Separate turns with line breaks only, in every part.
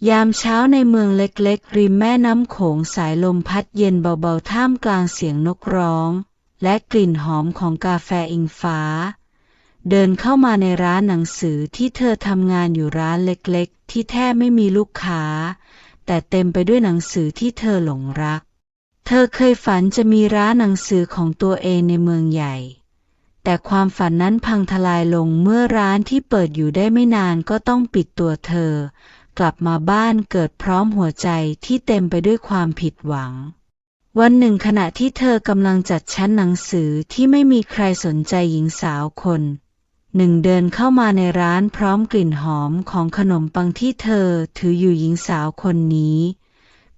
ยามเช้าในเมืองเล็กๆริมแม่น้ำโขงสายลมพัดเย็นเบาๆท่ามกลางเสียงนกร้องและกลิ่นหอมของกาแฟอิงฟ้าเดินเข้ามาในร้านหนังสือที่เธอทำงานอยู่ร้านเล็กๆที่แทบไม่มีลูกค้าแต่เต็มไปด้วยหนังสือที่เธอหลงรักเธอเคยฝันจะมีร้านหนังสือของตัวเองในเมืองใหญ่แต่ความฝันนั้นพังทลายลงเมื่อร้านที่เปิดอยู่ได้ไม่นานก็ต้องปิดตัวเธอกลับมาบ้านเกิดพร้อมหัวใจที่เต็มไปด้วยความผิดหวังวันหนึ่งขณะที่เธอกำลังจัดชั้นหนังสือที่ไม่มีใครสนใจหญิงสาวคนหนึ่งเดินเข้ามาในร้านพร้อมกลิ่นหอมของขนมปังที่เธอถืออยู่หญิงสาวคนนี้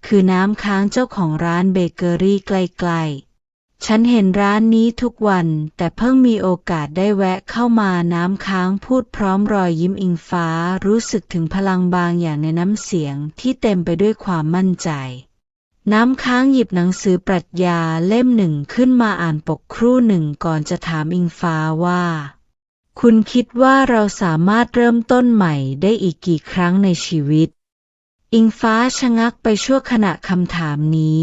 คือน้ำค้างเจ้าของร้านเบเกอรี่ใกล้ๆฉันเห็นร้านนี้ทุกวันแต่เพิ่งมีโอกาสได้แวะเข้ามาน้ำค้างพูดพร้อมรอยยิ้มอิงฟ้ารู้สึกถึงพลังบางอย่างในน้ำเสียงที่เต็มไปด้วยความมั่นใจน้ำค้างหยิบหนังสือปรัชญาเล่มหนึ่งขึ้นมาอ่านปกครู่หนึ่งก่อนจะถามอิงฟ้าว่าคุณคิดว่าเราสามารถเริ่มต้นใหม่ได้อีกกี่ครั้งในชีวิตอิงฟ้าชะงักไปชั่วขณะคำถามนี้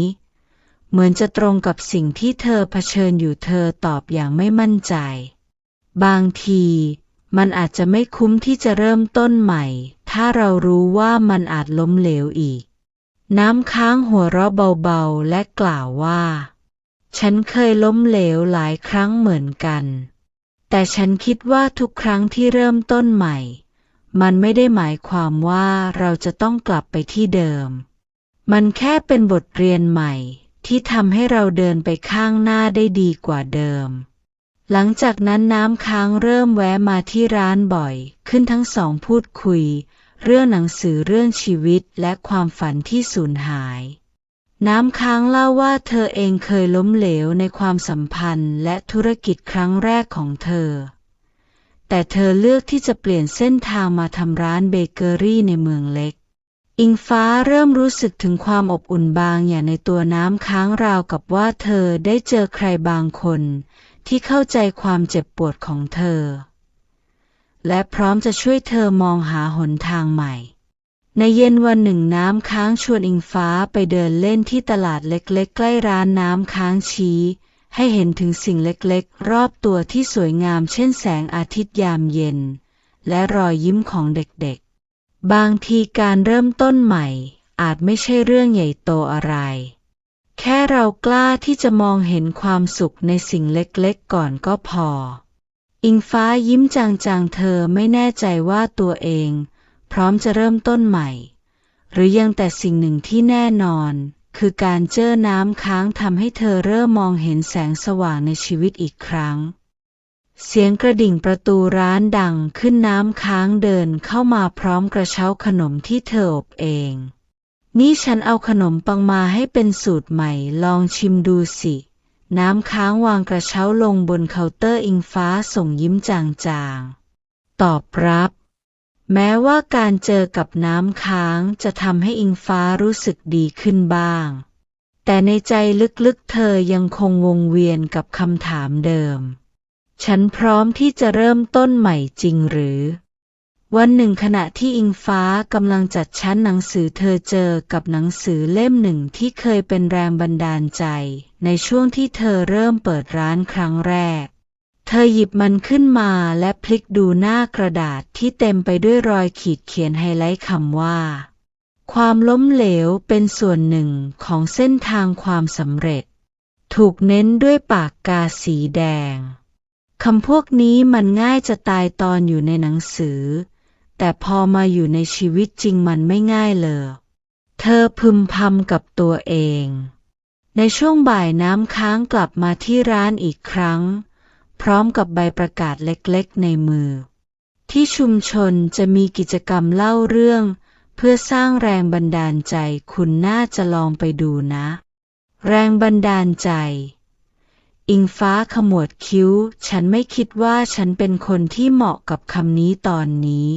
เหมือนจะตรงกับสิ่งที่เธอเผชิญอยู่เธอตอบอย่างไม่มั่นใจบางทีมันอาจจะไม่คุ้มที่จะเริ่มต้นใหม่ถ้าเรารู้ว่ามันอาจล้มเหลวอีกน้ำค้างหัวเราะเบาๆและกล่าวว่าฉันเคยล้มเหลวหลายครั้งเหมือนกันแต่ฉันคิดว่าทุกครั้งที่เริ่มต้นใหม่มันไม่ได้หมายความว่าเราจะต้องกลับไปที่เดิมมันแค่เป็นบทเรียนใหม่ที่ทำให้เราเดินไปข้างหน้าได้ดีกว่าเดิมหลังจากนั้นน้ำค้างเริ่มแวะมาที่ร้านบ่อยขึ้นทั้งสองพูดคุยเรื่องหนังสือเรื่องชีวิตและความฝันที่สูญหายน้ำค้างเล่าว่าเธอเองเคยล้มเหลวในความสัมพันธ์และธุรกิจครั้งแรกของเธอแต่เธอเลือกที่จะเปลี่ยนเส้นทางมาทำร้านเบเกอรี่ในเมืองเล็กอิงฟ้าเริ่มรู้สึกถึงความอบอุ่นบางอย่างในตัวน้ำค้างราวกับว่าเธอได้เจอใครบางคนที่เข้าใจความเจ็บปวดของเธอและพร้อมจะช่วยเธอมองหาหนทางใหม่ในเย็นวันหนึ่งน้ำค้างชวนอิงฟ้าไปเดินเล่นที่ตลาดเล็กๆใกล้ร้านน้ำค้างชี้ให้เห็นถึงสิ่งเล็กๆรอบตัวที่สวยงามเช่นแสงอาทิตย์ยามเย็นและรอยยิ้มของเด็กๆบางทีการเริ่มต้นใหม่อาจไม่ใช่เรื่องใหญ่โตอะไรแค่เรากล้าที่จะมองเห็นความสุขในสิ่งเล็กๆก่อนก็พออิงฟ้ายิ้มจางๆเธอไม่แน่ใจว่าตัวเองพร้อมจะเริ่มต้นใหม่หรือยังแต่สิ่งหนึ่งที่แน่นอนคือการเจอน้ำค้างทำให้เธอเริ่มมองเห็นแสงสว่างในชีวิตอีกครั้งเสียงกระดิ่งประตูร้านดังขึ้นน้ำค้างเดินเข้ามาพร้อมกระเช้าขนมที่เธออบเองนี่ฉันเอาขนมปังมาให้เป็นสูตรใหม่ลองชิมดูสิน้ำค้างวางกระเช้าลงบนเคาน์เตอร์อิงฟ้าส่งยิ้มจางๆตอบรับแม้ว่าการเจอกับน้ำค้างจะทำให้อิงฟ้ารู้สึกดีขึ้นบ้างแต่ในใจลึกๆเธอยังคงวงเวียนกับคำถามเดิมฉันพร้อมที่จะเริ่มต้นใหม่จริงหรือวันหนึ่งขณะที่อิงฟ้ากำลังจัดชั้นหนังสือเธอเจอกับหนังสือเล่มหนึ่งที่เคยเป็นแรงบันดาลใจในช่วงที่เธอเริ่มเปิดร้านครั้งแรกเธอหยิบมันขึ้นมาและพลิกดูหน้ากระดาษที่เต็มไปด้วยรอยขีดเขียนไฮไลท์คำว่าความล้มเหลวเป็นส่วนหนึ่งของเส้นทางความสำเร็จถูกเน้นด้วยปากกาสีแดงคำพวกนี้มันง่ายจะตายตอนอยู่ในหนังสือแต่พอมาอยู่ในชีวิตจริงมันไม่ง่ายเลยเธอพึมพำกับตัวเองในช่วงบ่ายน้ำค้างกลับมาที่ร้านอีกครั้งพร้อมกับใบประกาศเล็กๆในมือที่ชุมชนจะมีกิจกรรมเล่าเรื่องเพื่อสร้างแรงบันดาลใจคุณน่าจะลองไปดูนะแรงบันดาลใจอิงฟ้าขมวดคิ้วฉันไม่คิดว่าฉันเป็นคนที่เหมาะกับคำนี้ตอนนี้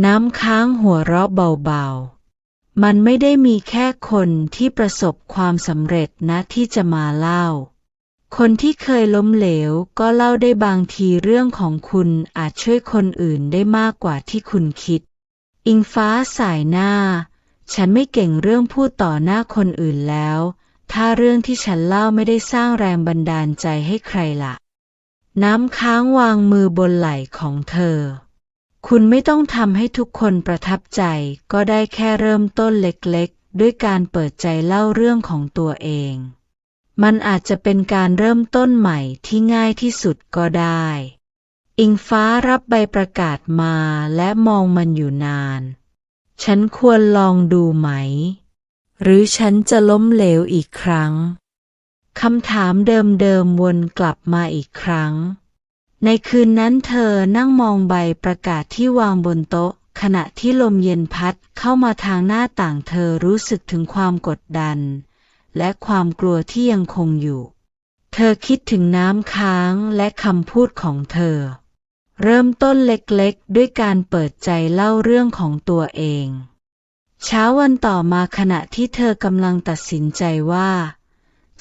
น้ำค้างหัวเราะเบาๆมันไม่ได้มีแค่คนที่ประสบความสำเร็จนะที่จะมาเล่าคนที่เคยล้มเหลวก็เล่าได้บางทีเรื่องของคุณอาจช่วยคนอื่นได้มากกว่าที่คุณคิดอิงฟ้าสายหน้า ฉันไม่เก่งเรื่องพูดต่อหน้าคนอื่นแล้วถ้าเรื่องที่ฉันเล่าไม่ได้สร้างแรงบันดาลใจให้ใครล่ะน้ำค้างวางมือบนไหล่ของเธอคุณไม่ต้องทำให้ทุกคนประทับใจก็ได้แค่เริ่มต้นเล็กๆด้วยการเปิดใจเล่าเรื่องของตัวเองมันอาจจะเป็นการเริ่มต้นใหม่ที่ง่ายที่สุดก็ได้อิงฟ้ารับใบประกาศมาและมองมันอยู่นานฉันควรลองดูไหมหรือฉันจะล้มเหลวอีกครั้งคำถามเดิมๆวนกลับมาอีกครั้งในคืนนั้นเธอนั่งมองใบประกาศที่วางบนโต๊ะขณะที่ลมเย็นพัดเข้ามาทางหน้าต่างเธอรู้สึกถึงความกดดันและความกลัวที่ยังคงอยู่เธอคิดถึงน้ำค้างและคำพูดของเธอเริ่มต้นเล็กๆด้วยการเปิดใจเล่าเรื่องของตัวเองเช้าวันต่อมาขณะที่เธอกำลังตัดสินใจว่า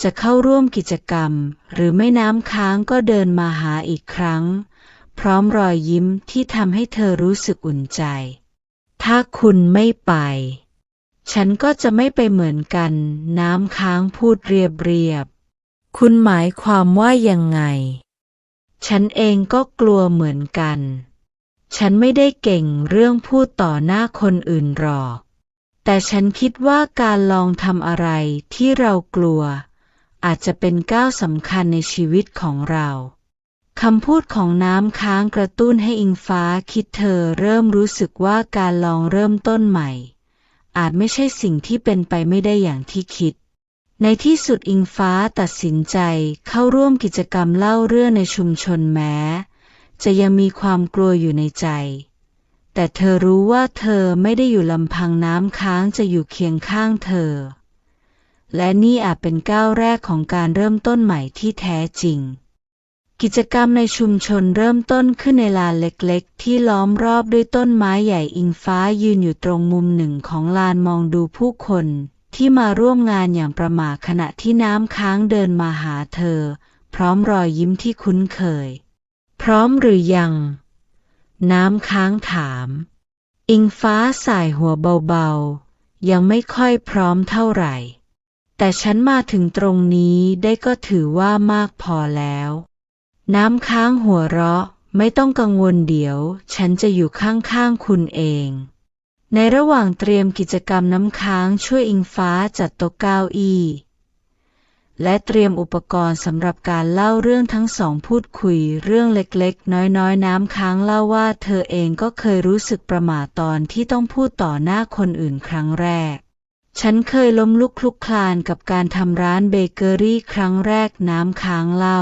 จะเข้าร่วมกิจกรรมหรือไม่น้ำค้างก็เดินมาหาอีกครั้งพร้อมรอยยิ้มที่ทำให้เธอรู้สึกอุ่นใจถ้าคุณไม่ไปฉันก็จะไม่ไปเหมือนกันน้ำค้างพูดเรียบๆคุณหมายความว่ายังไงฉันเองก็กลัวเหมือนกันฉันไม่ได้เก่งเรื่องพูดต่อหน้าคนอื่นหรอกแต่ฉันคิดว่าการลองทำอะไรที่เรากลัวอาจจะเป็นก้าวสำคัญในชีวิตของเราคำพูดของน้ำค้างกระตุ้นให้อิงฟ้าคิดเธอเริ่มรู้สึกว่าการลองเริ่มต้นใหม่อาจไม่ใช่สิ่งที่เป็นไปไม่ได้อย่างที่คิดในที่สุดอิงฟ้าตัดสินใจเข้าร่วมกิจกรรมเล่าเรื่องในชุมชนแม้จะยังมีความกลัวอยู่ในใจแต่เธอรู้ว่าเธอไม่ได้อยู่ลำพังน้ำค้างจะอยู่เคียงข้างเธอและนี่อาจเป็นก้าวแรกของการเริ่มต้นใหม่ที่แท้จริงกิจกรรมในชุมชนเริ่มต้นขึ้นในลานเล็กๆที่ล้อมรอบด้วยต้นไม้ใหญ่อิงฟ้ายืนอยู่ตรงมุมหนึ่งของลานมองดูผู้คนที่มาร่วมงานอย่างประหม่าขณะที่น้ำค้างเดินมาหาเธอพร้อมรอยยิ้มที่คุ้นเคยพร้อมหรือยังน้ำค้างถามอิงฟ้าส่ายหัวเบาๆยังไม่ค่อยพร้อมเท่าไหร่แต่ฉันมาถึงตรงนี้ได้ก็ถือว่ามากพอแล้วน้ำค้างหัวเราะไม่ต้องกังวลเดี๋ยวฉันจะอยู่ข้างๆคุณเองในระหว่างเตรียมกิจกรรมน้ำค้างช่วยอิงฟ้าจัดโต๊ะเก้าอี้และเตรียมอุปกรณ์สำหรับการเล่าเรื่องทั้งสองพูดคุยเรื่องเล็กๆน้อยๆน้ำค้างเล่าว่าเธอเองก็เคยรู้สึกประหม่าตอนที่ต้องพูดต่อหน้าคนอื่นครั้งแรกฉันเคยล้มลุกคลุกคลานกับการทำร้านเบเกอรี่ครั้งแรกน้ำค้างเล่า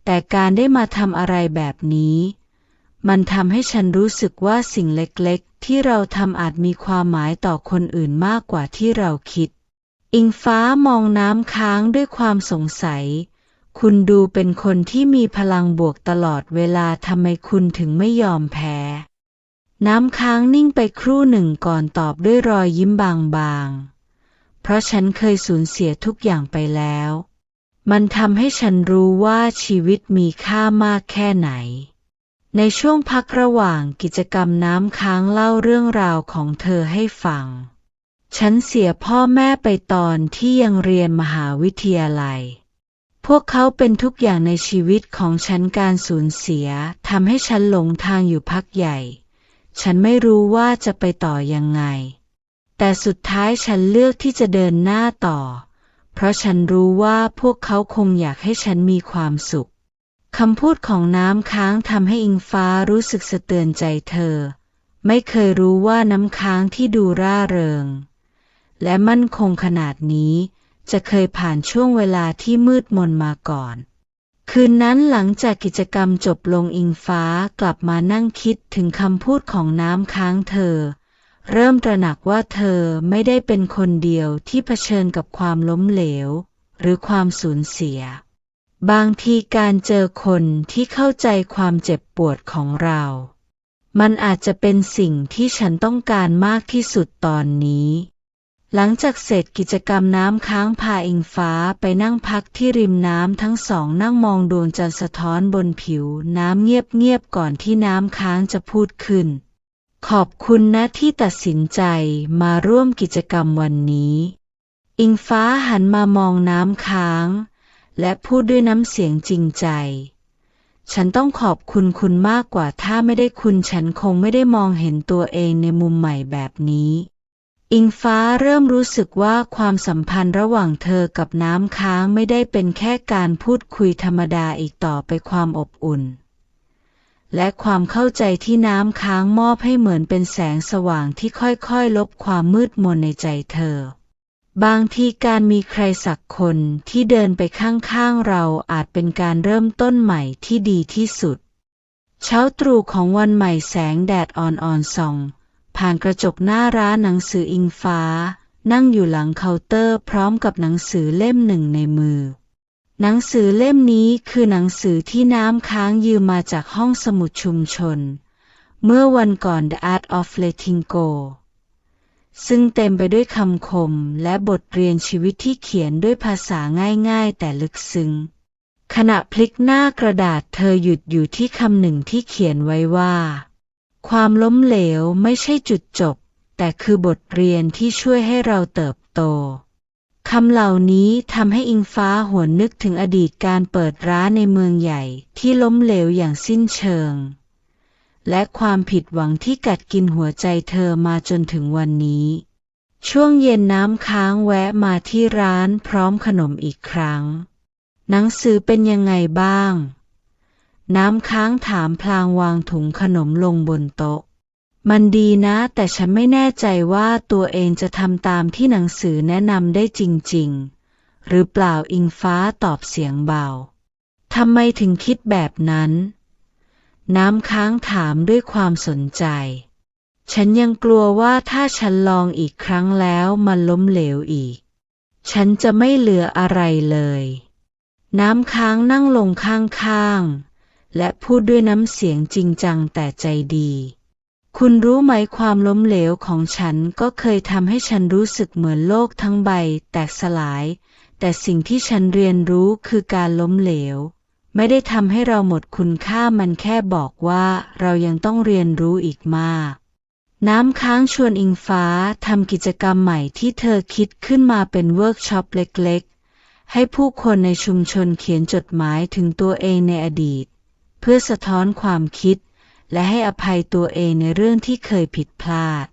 แต่การได้มาทำอะไรแบบนี้มันทำให้ฉันรู้สึกว่าสิ่งเล็กๆที่เราทำอาจมีความหมายต่อคนอื่นมากกว่าที่เราคิดอิงฟ้ามองน้ำค้างด้วยความสงสัยคุณดูเป็นคนที่มีพลังบวกตลอดเวลาทำไมคุณถึงไม่ยอมแพ้น้ำค้างนิ่งไปครู่หนึ่งก่อนตอบด้วยรอยยิ้มบางๆเพราะฉันเคยสูญเสียทุกอย่างไปแล้วมันทำให้ฉันรู้ว่าชีวิตมีค่ามากแค่ไหนในช่วงพักระหว่างกิจกรรมน้ำค้างเล่าเรื่องราวของเธอให้ฟังฉันเสียพ่อแม่ไปตอนที่ยังเรียนมหาวิทยาลัยพวกเขาเป็นทุกอย่างในชีวิตของฉันการสูญเสียทำให้ฉันหลงทางอยู่พักใหญ่ฉันไม่รู้ว่าจะไปต่อยังไงแต่สุดท้ายฉันเลือกที่จะเดินหน้าต่อเพราะฉันรู้ว่าพวกเขาคงอยากให้ฉันมีความสุขคำพูดของน้ำค้างทำให้อิงฟ้ารู้สึกสะเทือนใจเธอไม่เคยรู้ว่าน้ำค้างที่ดูร่าเริงและมั่นคงขนาดนี้จะเคยผ่านช่วงเวลาที่มืดมนมาก่อนคืนนั้นหลังจากกิจกรรมจบลงอิงฟ้ากลับมานั่งคิดถึงคำพูดของน้ำค้างเธอเริ่มตระหนักว่าเธอไม่ได้เป็นคนเดียวที่เผชิญกับความล้มเหลวหรือความสูญเสียบางทีการเจอคนที่เข้าใจความเจ็บปวดของเรามันอาจจะเป็นสิ่งที่ฉันต้องการมากที่สุดตอนนี้หลังจากเสร็จกิจกรรมน้ำค้างพาอิงฟ้าไปนั่งพักที่ริมน้ำทั้งสองนั่งมองดวงจันทร์สะท้อนบนผิวน้ำเงียบๆก่อนที่น้ำค้างจะพูดขึ้น ขอบคุณนะที่ตัดสินใจมาร่วมกิจกรรมวันนี้ อิงฟ้าหันมามองน้ำค้างและพูดด้วยน้ำเสียงจริงใจ ฉันต้องขอบคุณคุณมากกว่าถ้าไม่ได้คุณฉันคงไม่ได้มองเห็นตัวเองในมุมใหม่แบบนี้ อิงฟ้าเริ่มรู้สึกว่าความสัมพันธ์ระหว่างเธอกับน้ำค้างไม่ได้เป็นแค่การพูดคุยธรรมดาอีกต่อไปความอบอุ่นและความเข้าใจที่น้ำค้างมอบให้เหมือนเป็นแสงสว่างที่ค่อยๆลบความมืดมนในใจเธอบางทีการมีใครสักคนที่เดินไปข้างๆเราอาจเป็นการเริ่มต้นใหม่ที่ดีที่สุดเช้าตรู่ของวันใหม่แสงแดดอ่อนๆส่องผ่านกระจกหน้าร้านหนังสืออิงฟ้านั่งอยู่หลังเคาน์เตอร์พร้อมกับหนังสือเล่มหนึ่งในมือหนังสือเล่มนี้คือหนังสือที่น้ำค้างยืมมาจากห้องสมุดชุมชนเมื่อวันก่อน The Art of Letting Go ซึ่งเต็มไปด้วยคำคมและบทเรียนชีวิตที่เขียนด้วยภาษาง่ายๆแต่ลึกซึ้งขณะพลิกหน้ากระดาษเธอหยุดอยู่ที่คำหนึ่งที่เขียนไว้ว่าความล้มเหลวไม่ใช่จุดจบแต่คือบทเรียนที่ช่วยให้เราเติบโตคำเหล่านี้ทำให้อิงฟ้าหวนนึกถึงอดีตการเปิดร้านในเมืองใหญ่ที่ล้มเหลวอย่างสิ้นเชิงและความผิดหวังที่กัดกินหัวใจเธอมาจนถึงวันนี้ช่วงเย็นน้ำค้างแวะมาที่ร้านพร้อมขนมอีกครั้งหนังสือเป็นยังไงบ้างน้ำค้างถามพลางวางถุงขนมลงบนโต๊ะมันดีนะแต่ฉันไม่แน่ใจว่าตัวเองจะทำตามที่หนังสือแนะนำได้จริงๆหรือเปล่าอิงฟ้าตอบเสียงเบาทำไมถึงคิดแบบนั้นน้ำค้างถามด้วยความสนใจฉันยังกลัวว่าถ้าฉันลองอีกครั้งแล้วมันล้มเหลวอีกฉันจะไม่เหลืออะไรเลยน้ำค้างนั่งลงข้างๆและพูดด้วยน้ำเสียงจริงจังแต่ใจดีคุณรู้ไหมความล้มเหลวของฉันก็เคยทำให้ฉันรู้สึกเหมือนโลกทั้งใบแตกสลายแต่สิ่งที่ฉันเรียนรู้คือการล้มเหลวไม่ได้ทำให้เราหมดคุณค่ามันแค่บอกว่าเรายังต้องเรียนรู้อีกมากน้ำค้างชวนอิงฟ้าทำกิจกรรมใหม่ที่เธอคิดขึ้นมาเป็นเวิร์กช็อปเล็กๆให้ผู้คนในชุมชนเขียนจดหมายถึงตัวเองในอดีตเพื่อสะท้อนความคิดและให้อภัยตัวเองในเรื่องที่เคยผิดพลาด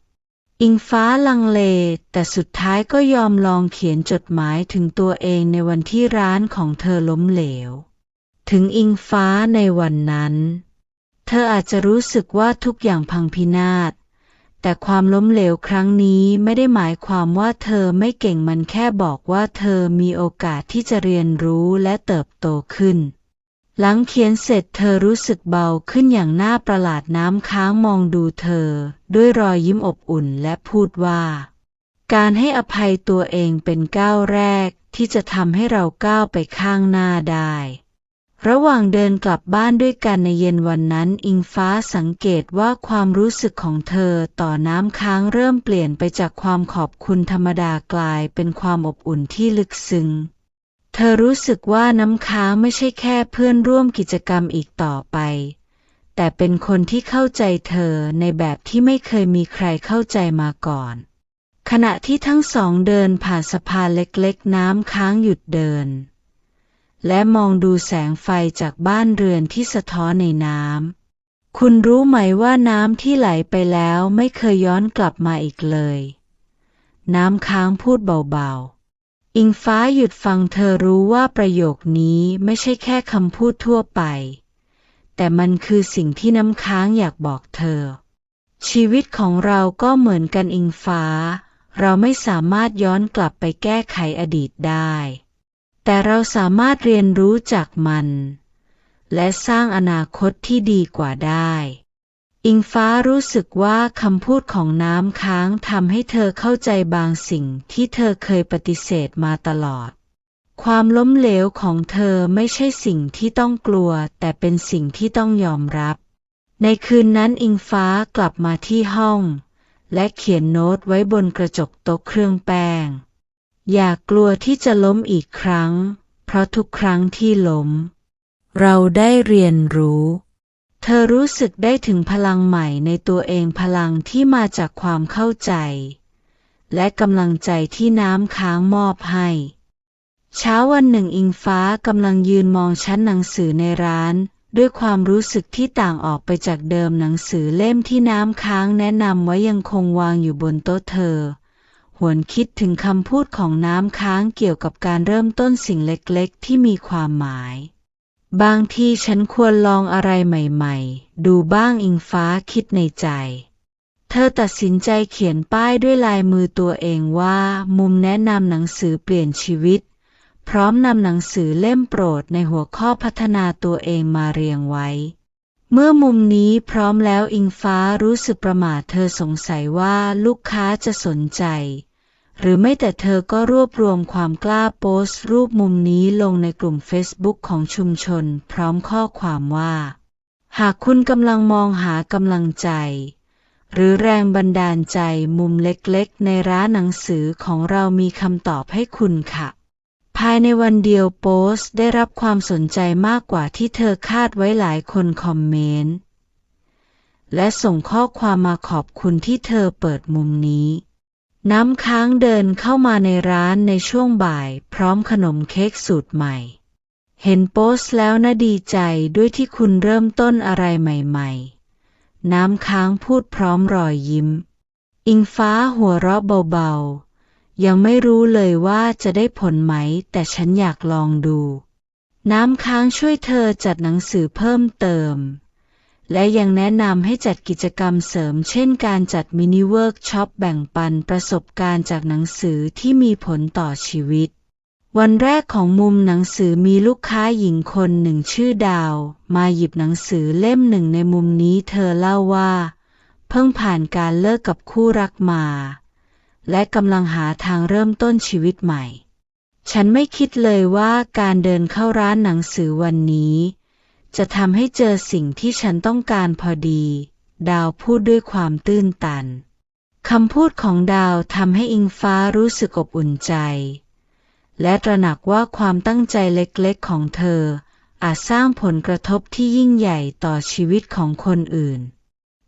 อิงฟ้าลังเลแต่สุดท้ายก็ยอมลองเขียนจดหมายถึงตัวเองในวันที่ร้านของเธอล้มเหลวถึงอิงฟ้าในวันนั้นเธออาจจะรู้สึกว่าทุกอย่างพังพินาศแต่ความล้มเหลวครั้งนี้ไม่ได้หมายความว่าเธอไม่เก่งมันแค่บอกว่าเธอมีโอกาสที่จะเรียนรู้และเติบโตขึ้นหลังเขียนเสร็จเธอรู้สึกเบาขึ้นอย่างน่าประหลาดน้ำค้างมองดูเธอด้วยรอยยิ้มอบอุ่นและพูดว่าการให้อภัยตัวเองเป็นก้าวแรกที่จะทำให้เราก้าวไปข้างหน้าได้ระหว่างเดินกลับบ้านด้วยกันในเย็นวันนั้นอิงฟ้าสังเกตว่าความรู้สึกของเธอต่อน้ำค้างเริ่มเปลี่ยนไปจากความขอบคุณธรรมดากลายเป็นความอบอุ่นที่ลึกซึ้งเธอรู้สึกว่าน้ำค้างไม่ใช่แค่เพื่อนร่วมกิจกรรมอีกต่อไปแต่เป็นคนที่เข้าใจเธอในแบบที่ไม่เคยมีใครเข้าใจมาก่อนขณะที่ทั้งสองเดินผ่านสะพานเล็กๆน้ำค้างหยุดเดินและมองดูแสงไฟจากบ้านเรือนที่สะท้อนในน้ำคุณรู้ไหมว่าน้ำที่ไหลไปแล้วไม่เคยย้อนกลับมาอีกเลยน้ำค้างพูดเบาๆอิงฟ้าหยุดฟังเธอรู้ว่าประโยคนี้ไม่ใช่แค่คำพูดทั่วไปแต่มันคือสิ่งที่น้ำค้างอยากบอกเธอชีวิตของเราก็เหมือนกันอิงฟ้าเราไม่สามารถย้อนกลับไปแก้ไขอดีตได้แต่เราสามารถเรียนรู้จากมันและสร้างอนาคตที่ดีกว่าได้อิงฟ้ารู้สึกว่าคำพูดของน้ำค้างทำให้เธอเข้าใจบางสิ่งที่เธอเคยปฏิเสธมาตลอดความล้มเหลวของเธอไม่ใช่สิ่งที่ต้องกลัวแต่เป็นสิ่งที่ต้องยอมรับในคืนนั้นอิงฟ้ากลับมาที่ห้องและเขียนโน้ตไว้บนกระจกโต๊ะเครื่องแป้งอย่ากลัวที่จะล้มอีกครั้งเพราะทุกครั้งที่ล้มเราได้เรียนรู้ เธอรู้สึกได้ถึงพลังใหม่ในตัวเองพลังที่มาจากความเข้าใจและกำลังใจที่น้ำค้างมอบให้เช้าวันหนึ่งอิงฟ้ากำลังยืนมองชั้นหนังสือในร้านด้วยความรู้สึกที่ต่างออกไปจากเดิมหนังสือเล่มที่น้ำค้างแนะนำไว้ยังคงวางอยู่บนโต๊ะเธอหวนคิดถึงคำพูดของน้ำค้างเกี่ยวกับการเริ่มต้นสิ่งเล็กๆที่มีความหมายบางทีฉันควรลองอะไรใหม่ๆดูบ้างอิงฟ้าคิดในใจเธอตัดสินใจเขียนป้ายด้วยลายมือตัวเองว่ามุมแนะนำหนังสือเปลี่ยนชีวิตพร้อมนำหนังสือเล่มโปรดในหัวข้อพัฒนาตัวเองมาเรียงไว้เมื่อมุมนี้พร้อมแล้วอิงฟ้ารู้สึกประหม่าเธอสงสัยว่าลูกค้าจะสนใจหรือไม่แต่เธอก็รวบรวมความกล้าโพสต์รูปมุมนี้ลงในกลุ่ม Facebook ของชุมชนพร้อมข้อความว่าหากคุณกำลังมองหากำลังใจหรือแรงบันดาลใจมุมเล็กๆในร้านหนังสือของเรามีคำตอบให้คุณค่ะภายในวันเดียวโพสต์ได้รับความสนใจมากกว่าที่เธอคาดไว้หลายคนคอมเมนต์และส่งข้อความมาขอบคุณที่เธอเปิดมุมนี้น้ำค้างเดินเข้ามาในร้านในช่วงบ่ายพร้อมขนมเค้กสูตรใหม่เห็นโพสต์แล้วนะดีใจด้วยที่คุณเริ่มต้นอะไรใหม่ๆน้ำค้างพูดพร้อมรอยยิ้มอิงฟ้าหัวเราะเบาๆยังไม่รู้เลยว่าจะได้ผลไหมแต่ฉันอยากลองดูน้ำค้างช่วยเธอจัดหนังสือเพิ่มเติมและยังแนะนำให้จัดกิจกรรมเสริมเช่นการจัดมินิเวิร์กช็อปแบ่งปันประสบการณ์จากหนังสือที่มีผลต่อชีวิตวันแรกของมุมหนังสือมีลูกค้าหญิงคนหนึ่งชื่อดาวมาหยิบหนังสือเล่มหนึ่งในมุมนี้เธอเล่าว่าเพิ่งผ่านการเลิกกับคู่รักมาและกำลังหาทางเริ่มต้นชีวิตใหม่ฉันไม่คิดเลยว่าการเดินเข้าร้านหนังสือวันนี้จะทำให้เจอสิ่งที่ฉันต้องการพอดีดาวพูดด้วยความตื้นตันคำพูดของดาวทำให้อิงฟ้ารู้สึกอบอุ่นใจและตระหนักว่าความตั้งใจเล็กๆของเธออาจสร้างผลกระทบที่ยิ่งใหญ่ต่อชีวิตของคนอื่น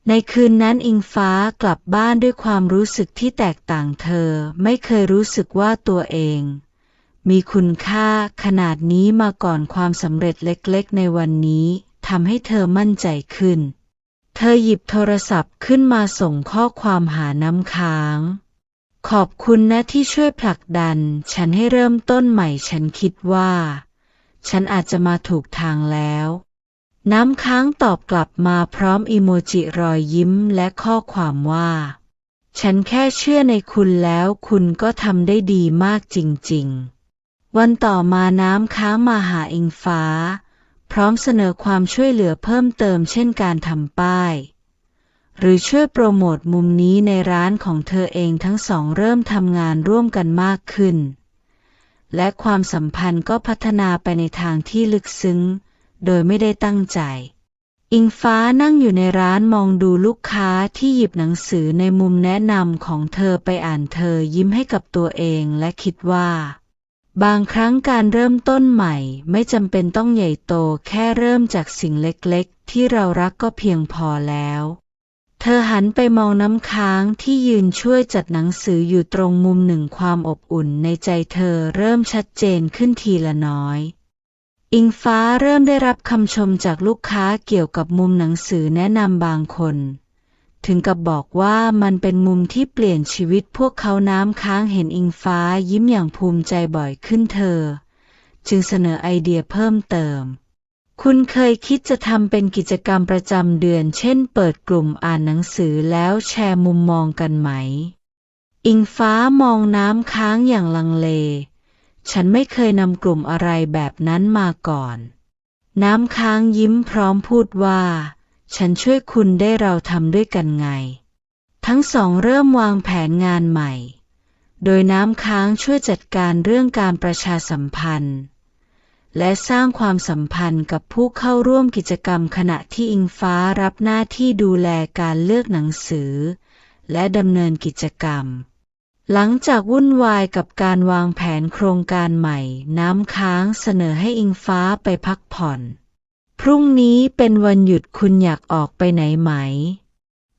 ในคืนนั้นอิงฟ้ากลับบ้านด้วยความรู้สึกที่แตกต่างเธอไม่เคยรู้สึกว่าตัวเองมีคุณค่าขนาดนี้มาก่อนความสำเร็จเล็กๆในวันนี้ทำให้เธอมั่นใจขึ้นเธอหยิบโทรศัพท์ขึ้นมาส่งข้อความหาน้ำค้างขอบคุณนะที่ช่วยผลักดันฉันให้เริ่มต้นใหม่ฉันคิดว่าฉันอาจจะมาถูกทางแล้วน้ำค้างตอบกลับมาพร้อมอีโมจิรอยยิ้มและข้อความว่าฉันแค่เชื่อในคุณแล้วคุณก็ทำได้ดีมากจริงๆวันต่อมาน้ำค้างมาหาอิงฟ้าพร้อมเสนอความช่วยเหลือเพิ่มเติมเช่นการทำป้ายหรือช่วยโปรโมทมุมนี้ในร้านของเธอเองทั้งสองเริ่มทำงานร่วมกันมากขึ้นและความสัมพันธ์ก็พัฒนาไปในทางที่ลึกซึ้งโดยไม่ได้ตั้งใจอิงฟ้านั่งอยู่ในร้านมองดูลูกค้าที่หยิบหนังสือในมุมแนะนำของเธอไปอ่านเธอยิ้มให้กับตัวเองและคิดว่าบางครั้งการเริ่มต้นใหม่ไม่จำเป็นต้องใหญ่โตแค่เริ่มจากสิ่งเล็กๆที่เรารักก็เพียงพอแล้วเธอหันไปมองน้ำค้างที่ยืนช่วยจัดหนังสืออยู่ตรงมุมหนึ่งความอบอุ่นในใจเธอเริ่มชัดเจนขึ้นทีละน้อยอิงฟ้าเริ่มได้รับคำชมจากลูกค้าเกี่ยวกับมุมหนังสือแนะนำบางคนถึงกับบอกว่ามันเป็นมุมที่เปลี่ยนชีวิตพวกเขาน้ำค้างเห็นอิงฟ้ายิ้มอย่างภูมิใจบ่อยขึ้นเธอจึงเสนอไอเดียเพิ่มเติมคุณเคยคิดจะทำเป็นกิจกรรมประจำเดือนเช่นเปิดกลุ่มอ่านหนังสือแล้วแชร์มุมมองกันไหมอิงฟ้ามองน้ำค้างอย่างลังเลฉันไม่เคยนำกลุ่มอะไรแบบนั้นมาก่อนน้ำค้างยิ้มพร้อมพูดว่าฉันช่วยคุณได้เราทำด้วยกันไงทั้งสองเริ่มวางแผนงานใหม่โดยน้ำค้างช่วยจัดการเรื่องการประชาสัมพันธ์และสร้างความสัมพันธ์กับผู้เข้าร่วมกิจกรรมขณะที่อิงฟ้ารับหน้าที่ดูแลการเลือกหนังสือและดำเนินกิจกรรมหลังจากวุ่นวายกับการวางแผนโครงการใหม่น้ำค้างเสนอให้อิงฟ้าไปพักผ่อน พรุ่งนี้เป็นวันหยุดคุณอยากออกไปไหนไหม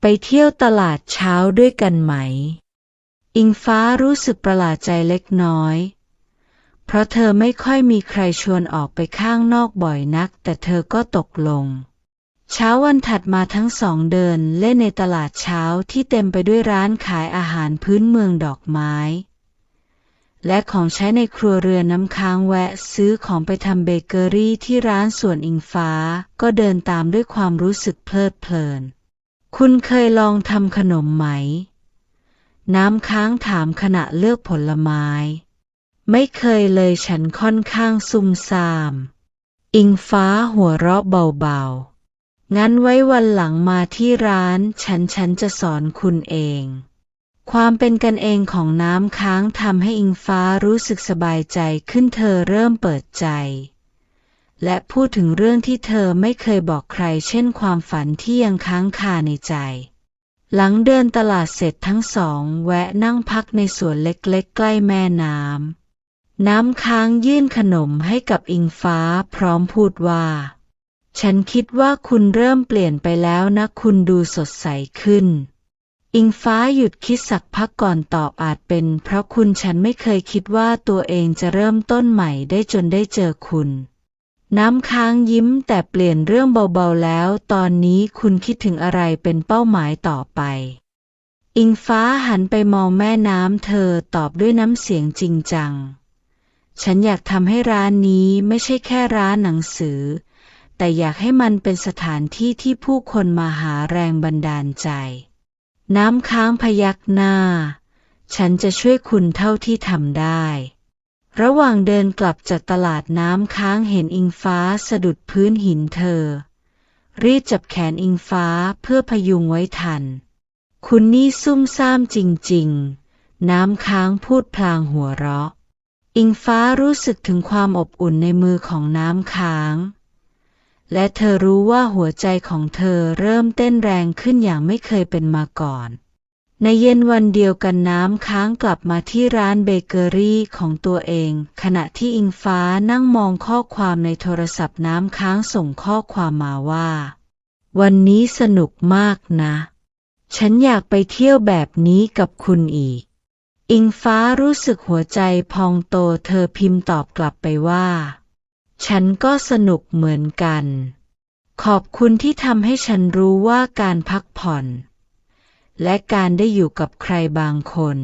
ไปเที่ยวตลาดเช้าด้วยกันไหมอิงฟ้ารู้สึกประหลาดใจเล็กน้อยเพราะเธอไม่ค่อยมีใครชวนออกไปข้างนอกบ่อยนักแต่เธอก็ตกลงเช้าวันถัดมาทั้งสองเดินเล่นในตลาดเช้าที่เต็มไปด้วยร้านขายอาหารพื้นเมืองดอกไม้และของใช้ในครัวเรือนน้ำค้างแวะซื้อของไปทำเบเกอรี่ที่ร้านส่วนอิงฟ้าก็เดินตามด้วยความรู้สึกเพลิดเพลินคุณเคยลองทำขนมไหมน้ำค้างถามขณะเลือกผลไม้ไม่เคยเลยฉันค่อนข้างซุ่มซ่ามอิงฟ้าหัวเราะเบาๆงั้นไว้วันหลังมาที่ร้านฉันจะสอนคุณเองความเป็นกันเองของน้ำค้างทำให้อิงฟ้ารู้สึกสบายใจขึ้นเธอเริ่มเปิดใจและพูดถึงเรื่องที่เธอไม่เคยบอกใครเช่นความฝันที่ยังค้างคาในใจหลังเดินตลาดเสร็จทั้งสองแวะนั่งพักในสวนเล็กๆใกล้แม่น้ำค้างยื่นขนมให้กับอิงฟ้าพร้อมพูดว่าฉันคิดว่าคุณเริ่มเปลี่ยนไปแล้วนะคุณดูสดใสขึ้นอิงฟ้าหยุดคิดสักพักก่อนตอบอาจเป็นเพราะฉันไม่เคยคิดว่าตัวเองจะเริ่มต้นใหม่ได้จนได้เจอคุณน้ำค้างยิ้มแต่เปลี่ยนเรื่องเบาๆแล้วตอนนี้คุณคิดถึงอะไรเป็นเป้าหมายต่อไปอิงฟ้าหันไปมองแม่น้ำเธอตอบด้วยน้ำเสียงจริงจังฉันอยากทำให้ร้านนี้ไม่ใช่แค่ร้านหนังสือแต่อยากให้มันเป็นสถานที่ที่ผู้คนมาหาแรงบันดาลใจน้ำค้างพยักหน้าฉันจะช่วยคุณเท่าที่ทำได้ระหว่างเดินกลับจากตลาดน้ำค้างเห็นอิงฟ้าสะดุดพื้นหินเธอรีบจับแขนอิงฟ้าเพื่อพยุงไว้ทันคุณนี่ซุ่มซ่ามจริงๆน้ำค้างพูดพลางหัวเราะอิงฟ้ารู้สึกถึงความอบอุ่นในมือของน้ำค้างและเธอรู้ว่าหัวใจของเธอเริ่มเต้นแรงขึ้นอย่างไม่เคยเป็นมาก่อนในเย็นวันเดียวกันน้ำค้างกลับมาที่ร้านเบเกอรี่ของตัวเองขณะที่อิงฟ้านั่งมองข้อความในโทรศัพท์น้ำค้างส่งข้อความมาว่าวันนี้สนุกมากนะฉันอยากไปเที่ยวแบบนี้กับคุณอีกอิงฟ้ารู้สึกหัวใจพองโตเธอพิมพ์ตอบกลับไปว่าฉันก็สนุกเหมือนกันขอบคุณที่ทำให้ฉันรู้ว่าการพักผ่อนและการได้อยู่กับใครบางคน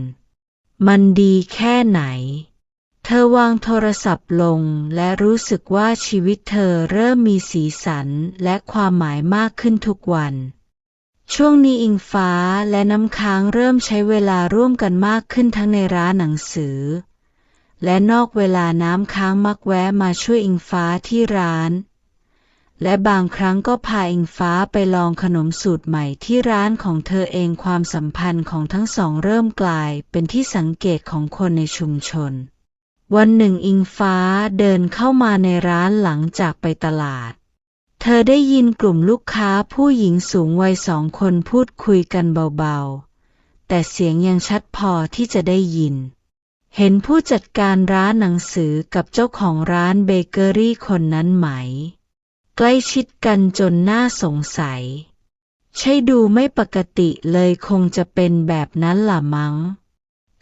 มันดีแค่ไหนเธอวางโทรศัพท์ลงและรู้สึกว่าชีวิตเธอเริ่มมีสีสันและความหมายมากขึ้นทุกวันช่วงนี้อิงฟ้าและน้ำค้างเริ่มใช้เวลาร่วมกันมากขึ้นทั้งในร้านหนังสือและนอกเวลาน้ำค้างมักแวะมาช่วยอิงฟ้าที่ร้านและบางครั้งก็พาอิงฟ้าไปลองขนมสูตรใหม่ที่ร้านของเธอเองความสัมพันธ์ของทั้งสองเริ่มกลายเป็นที่สังเกตของคนในชุมชนวันหนึ่งอิงฟ้าเดินเข้ามาในร้านหลังจากไปตลาดเธอได้ยินกลุ่มลูกค้าผู้หญิงสูงวัย2 คนพูดคุยกันเบาๆแต่เสียงยังชัดพอที่จะได้ยินเห็นผู้จัดการร้านหนังสือกับเจ้าของร้านเบเกอรี่คนนั้นไหมใกล้ชิดกันจนน่าสงสัยใช่ดูไม่ปกติเลยคงจะเป็นแบบนั้นล่ะมั้ง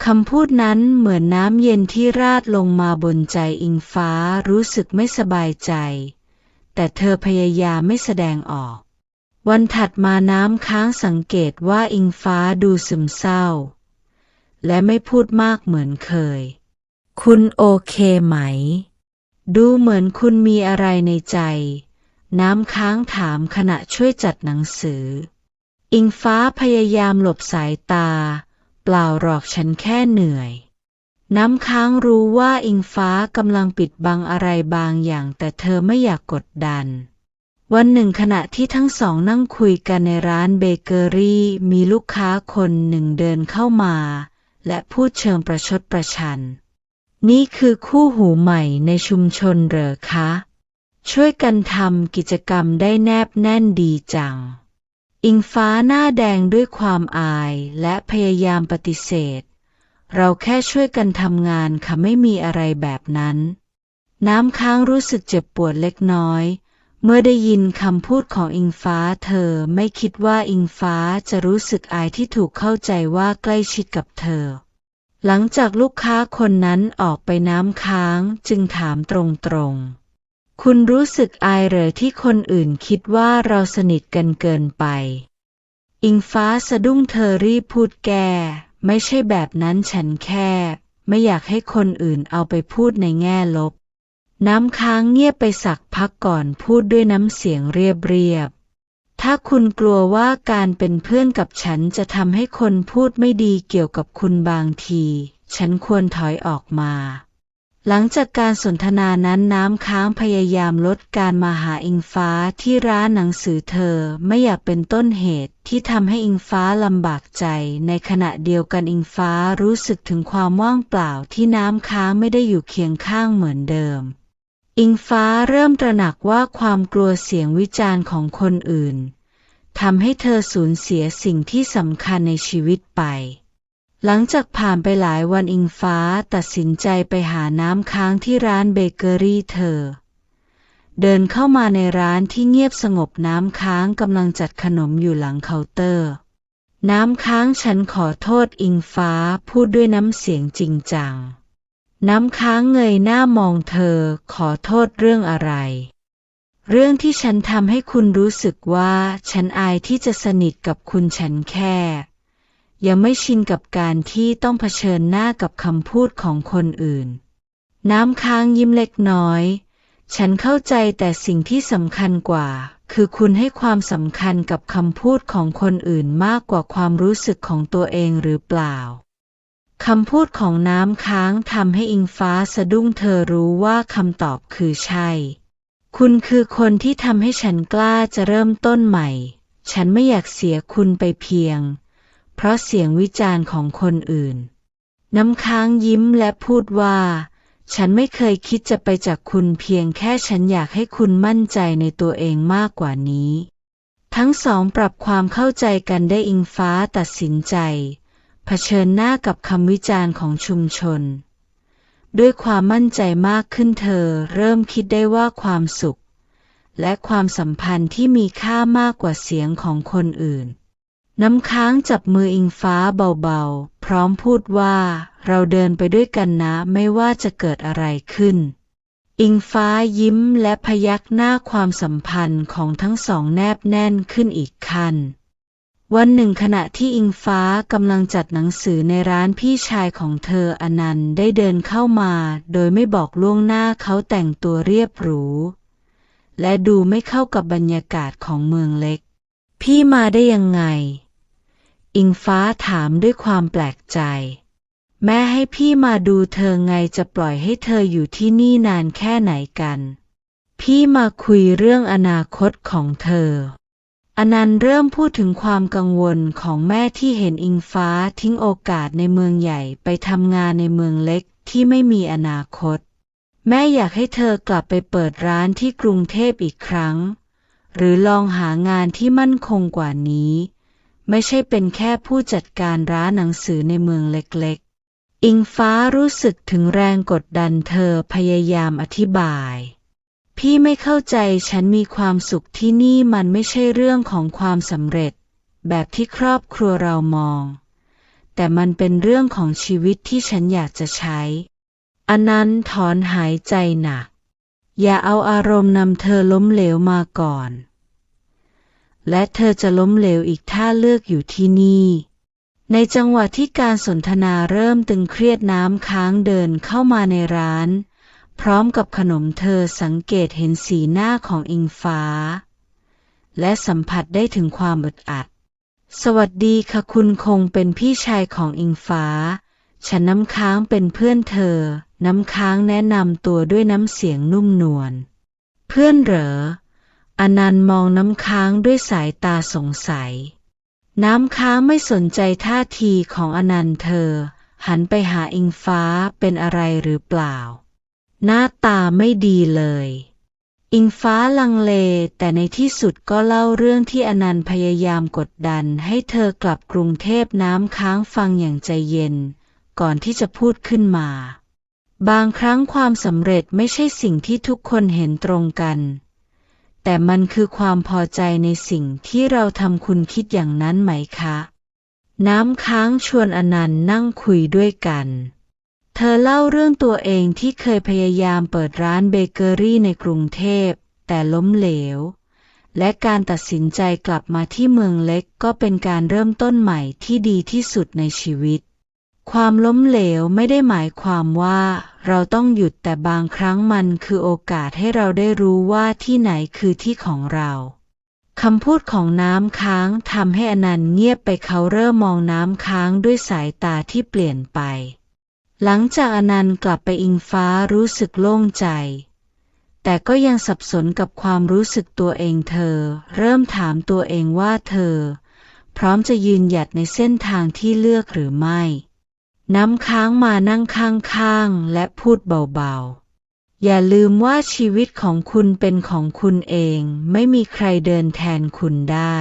คำพูดนั้นเหมือนน้ำเย็นที่ราดลงมาบนใจอิงฟ้ารู้สึกไม่สบายใจแต่เธอพยายามไม่แสดงออกวันถัดมาน้ำค้างสังเกตว่าอิงฟ้าดูซึมเศร้าและไม่พูดมากเหมือนเคยคุณโอเคไหมดูเหมือนคุณมีอะไรในใจน้ำค้างถามขณะช่วยจัดหนังสืออิงฟ้าพยายามหลบสายตาเปล่าหรอกฉันแค่เหนื่อยน้ำค้างรู้ว่าอิงฟ้ากำลังปิดบังอะไรบางอย่างแต่เธอไม่อยากกดดันวันหนึ่งขณะที่ทั้งสองนั่งคุยกันในร้านเบเกอรี่มีลูกค้าคนหนึ่งเดินเข้ามาและพูดเชิงประชดประชันนี่คือคู่หูใหม่ในชุมชนเหรอคะช่วยกันทำกิจกรรมได้แนบแน่นดีจังอิงฟ้าหน้าแดงด้วยความอายและพยายามปฏิเสธเราแค่ช่วยกันทำงานค่ะไม่มีอะไรแบบนั้นน้ำค้างรู้สึกเจ็บปวดเล็กน้อย เมื่อได้ยินคำพูดของอิงฟ้าเธอไม่คิดว่าอิงฟ้าจะรู้สึกอายที่ถูกเข้าใจว่าใกล้ชิดกับเธอหลังจากลูกค้าคนนั้นออกไปน้ำค้างจึงถามตรงๆคุณรู้สึกอายเหรอที่คนอื่นคิดว่าเราสนิทกันเกินไปอิงฟ้าสะดุ้งเธอรีบพูดแก้ไม่ใช่แบบนั้นฉันแค่ไม่อยากให้คนอื่นเอาไปพูดในแง่ลบน้ำค้างเงียบไปสักพักก่อนพูดด้วยน้ำเสียงเรียบถ้าคุณกลัวว่าการเป็นเพื่อนกับฉันจะทำให้คนพูดไม่ดีเกี่ยวกับคุณบางทีฉันควรถอยออกมาหลังจากการสนทนานั้นน้ำค้างพยายามลดการมาหาอิงฟ้าที่ร้านหนังสือเธอไม่อยากเป็นต้นเหตุที่ทำให้อิงฟ้าลำบากใจในขณะเดียวกันอิงฟ้ารู้สึกถึงความว่างเปล่าที่น้ำค้างไม่ได้อยู่เคียงข้างเหมือนเดิมอิงฟ้าเริ่มตระหนักว่าความกลัวเสียงวิจารณ์ของคนอื่นทำให้เธอสูญเสียสิ่งที่สำคัญในชีวิตไปหลังจากผ่านไปหลายวันอิงฟ้าตัดสินใจไปหาน้ำค้างที่ร้านเบเกอรี่เธอเดินเข้ามาในร้านที่เงียบสงบน้ำค้างกำลังจัดขนมอยู่หลังเคาน์เตอร์น้ำค้างฉันขอโทษอิงฟ้าพูดด้วยน้ำเสียงจริงจังน้ำค้างเงยหน้ามองเธอขอโทษเรื่องอะไรเรื่องที่ฉันทำให้คุณรู้สึกว่าฉันอายที่จะสนิทกับคุณฉันแค่ยังไม่ชินกับการที่ต้องเผชิญหน้ากับคำพูดของคนอื่นน้ำค้างยิ้มเล็กน้อยฉันเข้าใจแต่สิ่งที่สำคัญกว่าคือคุณให้ความสำคัญกับคำพูดของคนอื่นมากกว่าความรู้สึกของตัวเองหรือเปล่าคำพูดของน้ำค้างทำให้อิงฟ้าสะดุ้งเธอรู้ว่าคำตอบคือใช่คุณคือคนที่ทำให้ฉันกล้าจะเริ่มต้นใหม่ฉันไม่อยากเสียคุณไปเพียงเพราะเสียงวิจารณ์ของคนอื่นน้ำค้างยิ้มและพูดว่าฉันไม่เคยคิดจะไปจากคุณเพียงแค่ฉันอยากให้คุณมั่นใจในตัวเองมากกว่านี้ทั้งสองปรับความเข้าใจกันได้อิงฟ้าตัดสินใจเผชิญหน้ากับคำวิจารณ์ของชุมชนด้วยความมั่นใจมากขึ้นเธอเริ่มคิดได้ว่าความสุขและความสัมพันธ์ที่มีค่ามากกว่าเสียงของคนอื่นน้ำค้างจับมืออิงฟ้าเบาๆพร้อมพูดว่าเราเดินไปด้วยกันนะไม่ว่าจะเกิดอะไรขึ้นอิงฟ้ายิ้มและพยักหน้าความสัมพันธ์ของทั้งสองแนบแน่นขึ้นอีกขั้นวันหนึ่งขณะที่อิงฟ้ากำลังจัดหนังสือในร้านพี่ชายของเธออนันต์ได้เดินเข้ามาโดยไม่บอกล่วงหน้าเขาแต่งตัวเรียบหรูและดูไม่เข้ากับบรรยากาศของเมืองเล็กพี่มาได้ยังไงอิงฟ้าถามด้วยความแปลกใจแม่ให้พี่มาดูเธอไงจะปล่อยให้เธออยู่ที่นี่นานแค่ไหนกันพี่มาคุยเรื่องอนาคตของเธออนันต์เริ่มพูดถึงความกังวลของแม่ที่เห็นอิงฟ้าทิ้งโอกาสในเมืองใหญ่ไปทำงานในเมืองเล็กที่ไม่มีอนาคตแม่อยากให้เธอกลับไปเปิดร้านที่กรุงเทพอีกครั้งหรือลองหางานที่มั่นคงกว่านี้ไม่ใช่เป็นแค่ผู้จัดการร้านหนังสือในเมืองเล็กๆอิงฟ้ารู้สึกถึงแรงกดดันเธอพยายามอธิบายพี่ไม่เข้าใจฉันมีความสุขที่นี่มันไม่ใช่เรื่องของความสำเร็จแบบที่ครอบครัวเรามองแต่มันเป็นเรื่องของชีวิตที่ฉันอยากจะใช้อนันต์ถอนหายใจหนักอย่าเอาอารมณ์นำเธอล้มเหลวมาก่อนและเธอจะล้มเหลวอีกถ้าเลือกอยู่ที่นี่ในจังหวะที่การสนทนาเริ่มตึงเครียดน้ำค้างเดินเข้ามาในร้านพร้อมกับขนมเธอสังเกตเห็นสีหน้าของอิงฟ้าและสัมผัสได้ถึงความอึดอัดสวัสดีค่ะคุณคงเป็นพี่ชายของอิงฟ้าฉันน้ำค้างเป็นเพื่อนเธอน้ำค้างแนะนำตัวด้วยน้ำเสียงนุ่มนวลเพื่อนเหรออนันต์มองน้ำค้างด้วยสายตาสงสัยน้ำค้างไม่สนใจท่าทีของอนันต์เธอหันไปหาอิงฟ้าเป็นอะไรหรือเปล่าหน้าตาไม่ดีเลยอิงฟ้าลังเลแต่ในที่สุดก็เล่าเรื่องที่อนันต์พยายามกดดันให้เธอกลับกรุงเทพน้ำค้างฟังอย่างใจเย็นก่อนที่จะพูดขึ้นมาบางครั้งความสำเร็จไม่ใช่สิ่งที่ทุกคนเห็นตรงกัน แต่มันคือความพอใจในสิ่งที่เราทำคุณคิดอย่างนั้นไหมคะ น้ำค้างชวนอนันต์นั่งคุยด้วยกัน เธอเล่าเรื่องตัวเองที่เคยพยายามเปิดร้านเบเกอรี่ในกรุงเทพแต่ล้มเหลว และการตัดสินใจกลับมาที่เมืองเล็กก็เป็นการเริ่มต้นใหม่ที่ดีที่สุดในชีวิต ความล้มเหลวไม่ได้หมายความว่าเราต้องหยุดแต่บางครั้งมันคือโอกาสให้เราได้รู้ว่าที่ไหนคือที่ของเราคำพูดของน้ำค้างทำให้อนันต์เงียบไปเขาเริ่มมองน้ำค้างด้วยสายตาที่เปลี่ยนไปหลังจากอนันต์กลับไปอิงฟ้ารู้สึกโล่งใจแต่ก็ยังสับสนกับความรู้สึกตัวเองเธอเริ่มถามตัวเองว่าเธอพร้อมจะยืนหยัดในเส้นทางที่เลือกหรือไม่น้ำค้างมานั่งข้างๆและพูดเบาๆอย่าลืมว่าชีวิตของคุณเป็นของคุณเองไม่มีใครเดินแทนคุณได้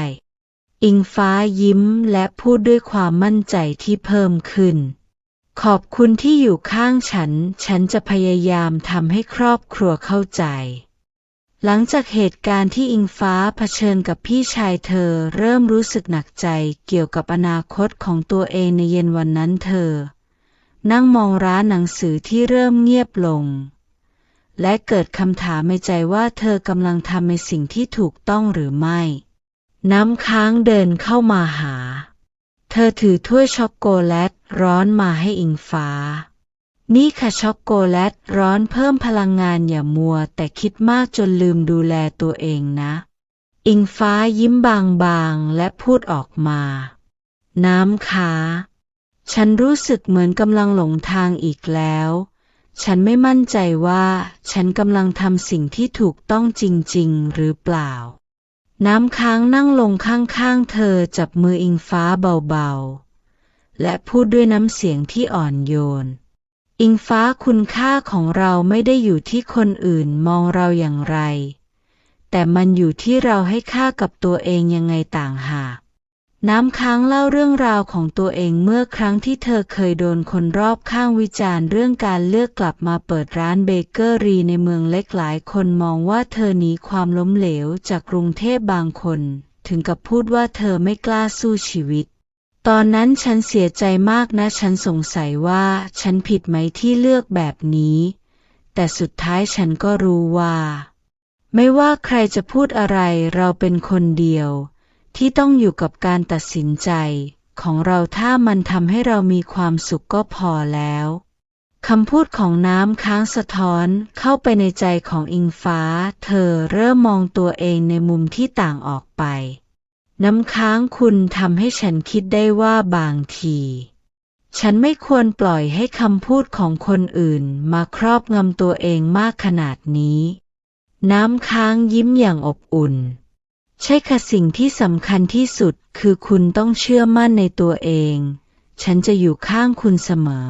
อิงฟ้ายิ้มและพูดด้วยความมั่นใจที่เพิ่มขึ้นขอบคุณที่อยู่ข้างฉันจะพยายามทำให้ครอบครัวเข้าใจหลังจากเหตุการณ์ที่อิงฟ้าเผชิญกับพี่ชายเธอเริ่มรู้สึกหนักใจเกี่ยวกับอนาคตของตัวเองในเย็นวันนั้นเธอนั่งมองร้านหนังสือที่เริ่มเงียบลงและเกิดคำถามในใจว่าเธอกำลังทำในสิ่งที่ถูกต้องหรือไม่น้ำค้างเดินเข้ามาหาเธอถือถ้วยช็อกโกแลตร้อนมาให้อิงฟ้านี่ค่ะช็อกโกแลตร้อนเพิ่มพลังงานอย่ามัวแต่คิดมากจนลืมดูแลตัวเองนะอิงฟ้ายิ้มบางๆและพูดออกมาน้ำค้าฉันรู้สึกเหมือนกำลังหลงทางอีกแล้วฉันไม่มั่นใจว่าฉันกำลังทำสิ่งที่ถูกต้องจริงๆหรือเปล่าน้ำค้างนั่งลงข้างๆเธอจับมืออิงฟ้าเบาๆและพูดด้วยน้ำเสียงที่อ่อนโยนอิงฟ้าคุณค่าของเราไม่ได้อยู่ที่คนอื่นมองเราอย่างไรแต่มันอยู่ที่เราให้ค่ากับตัวเองยังไงต่างหากน้ำค้างเล่าเรื่องราวของตัวเองเมื่อครั้งที่เธอเคยโดนคนรอบข้างวิจารณ์เรื่องการเลือกกลับมาเปิดร้านเบเกอรี่ในเมืองเล็กหลายคนมองว่าเธอหนีความล้มเหลวจากกรุงเทพบางคนถึงกับพูดว่าเธอไม่กล้าสู้ชีวิตตอนนั้นฉันเสียใจมากนะฉันสงสัยว่าฉันผิดไหมที่เลือกแบบนี้แต่สุดท้ายฉันก็รู้ว่าไม่ว่าใครจะพูดอะไรเราเป็นคนเดียวที่ต้องอยู่กับการตัดสินใจของเราถ้ามันทำให้เรามีความสุขก็พอแล้วคำพูดของน้ำค้างสะท้อนเข้าไปในใจของอิงฟ้าเธอเริ่มมองตัวเองในมุมที่ต่างออกไปน้ำค้างคุณทำให้ฉันคิดได้ว่าบางทีฉันไม่ควรปล่อยให้คำพูดของคนอื่นมาครอบงำตัวเองมากขนาดนี้น้ำค้างยิ้มอย่างอบอุ่นใช่ค่ะสิ่งที่สำคัญที่สุดคือคุณต้องเชื่อมั่นในตัวเองฉันจะอยู่ข้างคุณเสมอ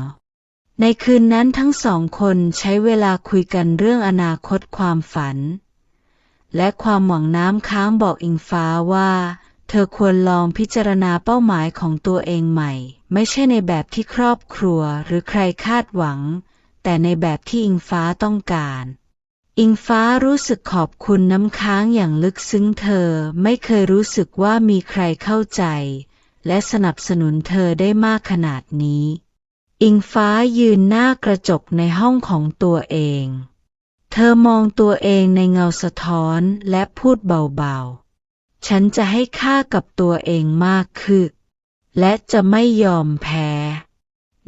ในคืนนั้นทั้งสองคนใช้เวลาคุยกันเรื่องอนาคตความฝันและความหวังน้ำค้างบอกอิงฟ้าว่าเธอควรลองพิจารณาเป้าหมายของตัวเองใหม่ไม่ใช่ในแบบที่ครอบครัวหรือใครคาดหวังแต่ในแบบที่อิงฟ้าต้องการอิงฟ้ารู้สึกขอบคุณน้ำค้างอย่างลึกซึ้งเธอไม่เคยรู้สึกว่ามีใครเข้าใจและสนับสนุนเธอได้มากขนาดนี้อิงฟ้ายืนหน้ากระจกในห้องของตัวเองเธอมองตัวเองในเงาสะท้อนและพูดเบาๆฉันจะให้ค่ากับตัวเองมากขึ้นและจะไม่ยอมแพ้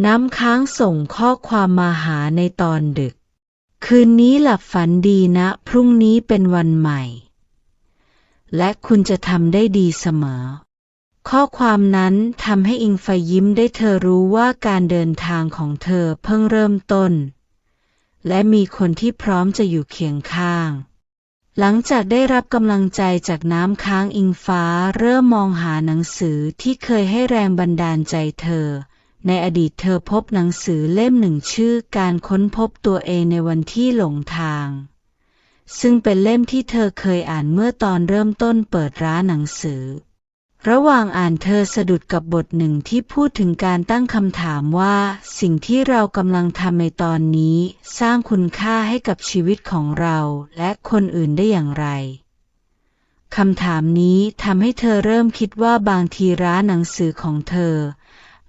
น้ำค้างส่งข้อความมาหาในตอนดึกคืนนี้หลับฝันดีนะพรุ่งนี้เป็นวันใหม่และคุณจะทำได้ดีเสมอข้อความนั้นทำให้อิงฟ้ายิ้มได้เธอรู้ว่าการเดินทางของเธอเพิ่งเริ่มต้นและมีคนที่พร้อมจะอยู่เคียงข้างหลังจากได้รับกำลังใจจากน้ำค้างอิงฟ้าเริ่มมองหาหนังสือที่เคยให้แรงบันดาลใจเธอในอดีตเธอพบหนังสือเล่มหนึ่งชื่อการค้นพบตัวเองในวันที่หลงทางซึ่งเป็นเล่มที่เธอเคยอ่านเมื่อตอนเริ่มต้นเปิดร้านหนังสือระหว่างอ่านเธอสะดุดกับบทหนึ่งที่พูดถึงการตั้งคำถามว่าสิ่งที่เรากำลังทำในตอนนี้สร้างคุณค่าให้กับชีวิตของเราและคนอื่นได้อย่างไร คำถามนี้ทำให้เธอเริ่มคิดว่าบางทีร้านหนังสือของเธอ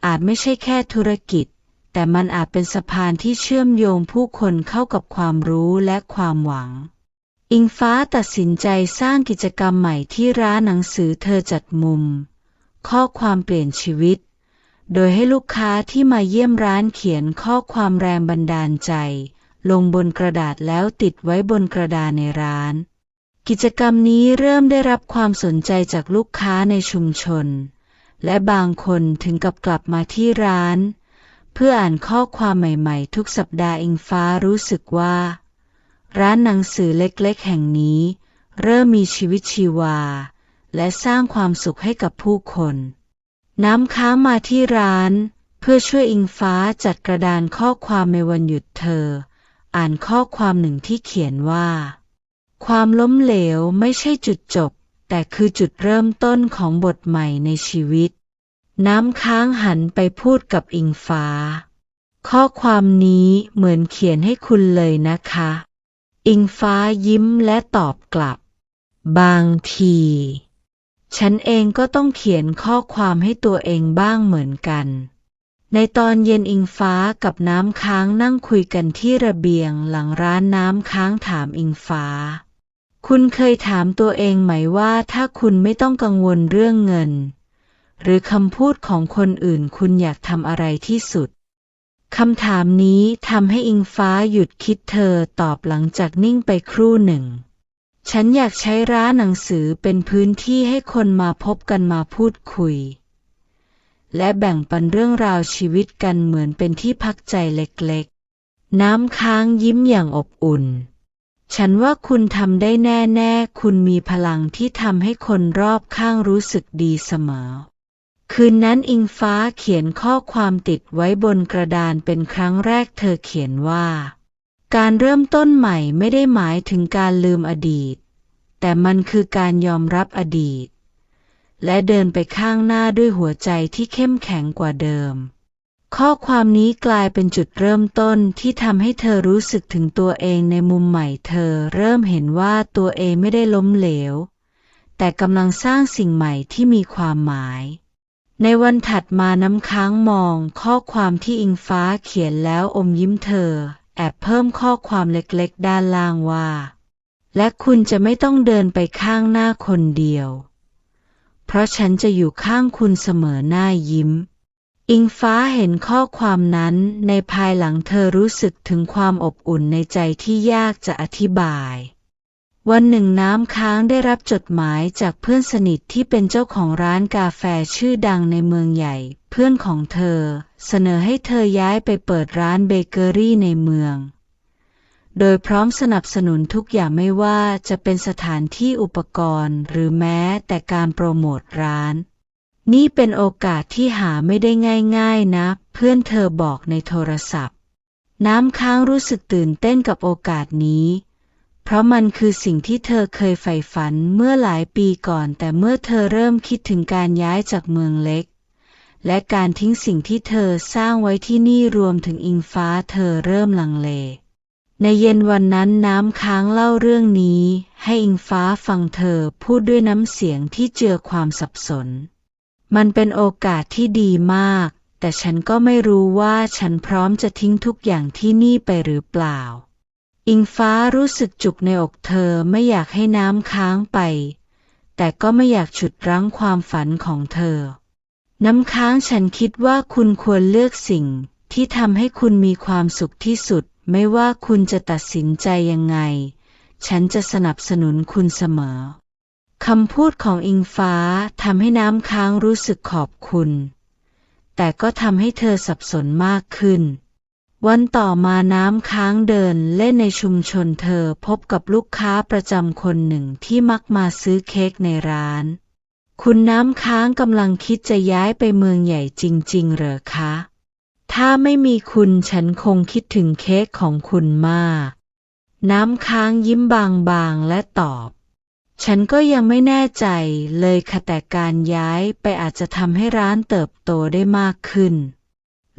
อาจไม่ใช่แค่ธุรกิจแต่มันอาจเป็นสะพานที่เชื่อมโยงผู้คนเข้ากับความรู้และความหวังอิงฟ้าตัดสินใจสร้างกิจกรรมใหม่ที่ร้านหนังสือเธอจัดมุมข้อความเปลี่ยนชีวิตโดยให้ลูกค้าที่มาเยี่ยมร้านเขียนข้อความแรงบันดาลใจลงบนกระดาษแล้วติดไว้บนกระดาษในร้านกิจกรรมนี้เริ่มได้รับความสนใจจากลูกค้าในชุมชนและบางคนถึงกับกลับมาที่ร้านเพื่ออ่านข้อความใหม่ๆทุกสัปดาห์อิงฟ้ารู้สึกว่าร้านหนังสือเล็กๆแห่งนี้เริ่มมีชีวิตชีวาและสร้างความสุขให้กับผู้คนน้ำค้างมาที่ร้านเพื่อช่วยอิงฟ้าจัดกระดานข้อความในวันหยุดเธออ่านข้อความหนึ่งที่เขียนว่าความล้มเหลวไม่ใช่จุดจบแต่คือจุดเริ่มต้นของบทใหม่ในชีวิตน้ำค้างหันไปพูดกับอิงฟ้าข้อความนี้เหมือนเขียนให้คุณเลยนะคะอิงฟ้ายิ้มและตอบกลับบางทีฉันเองก็ต้องเขียนข้อความให้ตัวเองบ้างเหมือนกันในตอนเย็นอิงฟ้ากับน้ำค้างนั่งคุยกันที่ระเบียงหลังร้านน้ำค้างถามอิงฟ้าคุณเคยถามตัวเองไหมว่าถ้าคุณไม่ต้องกังวลเรื่องเงินหรือคำพูดของคนอื่นคุณอยากทำอะไรที่สุดคำถามนี้ทำให้อิงฟ้าหยุดคิดเธอตอบหลังจากนิ่งไปครู่หนึ่งฉันอยากใช้ร้านหนังสือเป็นพื้นที่ให้คนมาพบกันมาพูดคุยและแบ่งปันเรื่องราวชีวิตกันเหมือนเป็นที่พักใจเล็กๆน้ำค้างยิ้มอย่างอบอุ่นฉันว่าคุณทำได้แน่ๆคุณมีพลังที่ทำให้คนรอบข้างรู้สึกดีเสมอคืนนั้นอิงฟ้าเขียนข้อความติดไว้บนกระดานเป็นครั้งแรกเธอเขียนว่าการเริ่มต้นใหม่ไม่ได้หมายถึงการลืมอดีตแต่มันคือการยอมรับอดีตและเดินไปข้างหน้าด้วยหัวใจที่เข้มแข็งกว่าเดิมข้อความนี้กลายเป็นจุดเริ่มต้นที่ทำให้เธอรู้สึกถึงตัวเองในมุมใหม่เธอเริ่มเห็นว่าตัวเองไม่ได้ล้มเหลวแต่กำลังสร้างสิ่งใหม่ที่มีความหมายในวันถัดมาน้ำค้างมองข้อความที่อิงฟ้าเขียนแล้วอมยิ้มเธอแอบเพิ่มข้อความเล็กๆด้านล่างว่าและคุณจะไม่ต้องเดินไปข้างหน้าคนเดียวเพราะฉันจะอยู่ข้างคุณเสมอหน้ายิ้มอิงฟ้าเห็นข้อความนั้นในภายหลังเธอรู้สึกถึงความอบอุ่นในใจที่ยากจะอธิบายวันหนึ่งน้ำค้างได้รับจดหมายจากเพื่อนสนิทที่เป็นเจ้าของร้านกาแฟชื่อดังในเมืองใหญ่เพื่อนของเธอเสนอให้เธอย้ายไปเปิดร้านเบเกอรี่ในเมืองโดยพร้อมสนับสนุนทุกอย่างไม่ว่าจะเป็นสถานที่อุปกรณ์หรือแม้แต่การโปรโมทร้านนี่เป็นโอกาสที่หาไม่ได้ง่ายๆนะเพื่อนเธอบอกในโทรศัพท์น้ำค้างรู้สึกตื่นเต้นกับโอกาสนี้เพราะมันคือสิ่งที่เธอเคยใฝ่ฝันเมื่อหลายปีก่อนแต่เมื่อเธอเริ่มคิดถึงการย้ายจากเมืองเล็กและการทิ้งสิ่งที่เธอสร้างไว้ที่นี่รวมถึงอิงฟ้าเธอเริ่มลังเลในเย็นวันนั้นน้ำค้างเล่าเรื่องนี้ให้อิงฟ้าฟังเธอพูดด้วยน้ำเสียงที่เจือความสับสนมันเป็นโอกาสที่ดีมากแต่ฉันก็ไม่รู้ว่าฉันพร้อมจะทิ้งทุกอย่างที่นี่ไปหรือเปล่าอิงฟ้ารู้สึกจุกในอกเธอไม่อยากให้น้ำค้างไปแต่ก็ไม่อยากฉุดรั้งความฝันของเธอน้ำค้างฉันคิดว่าคุณควรเลือกสิ่งที่ทำให้คุณมีความสุขที่สุดไม่ว่าคุณจะตัดสินใจยังไงฉันจะสนับสนุนคุณเสมอคำพูดของอิงฟ้าทำให้น้ำค้างรู้สึกขอบคุณแต่ก็ทำให้เธอสับสนมากขึ้นวันต่อมาน้ำค้างเดินเล่นในชุมชนเธอพบกับลูกค้าประจำคนหนึ่งที่มักมาซื้อเค้กในร้านคุณน้ำค้างกำลังคิดจะย้ายไปเมืองใหญ่จริงๆเหรอคะถ้าไม่มีคุณฉันคงคิดถึงเค้กของคุณมากน้ำค้างยิ้มบางๆและตอบฉันก็ยังไม่แน่ใจเลยค่ะแต่การย้ายไปอาจจะทำให้ร้านเติบโตได้มากขึ้น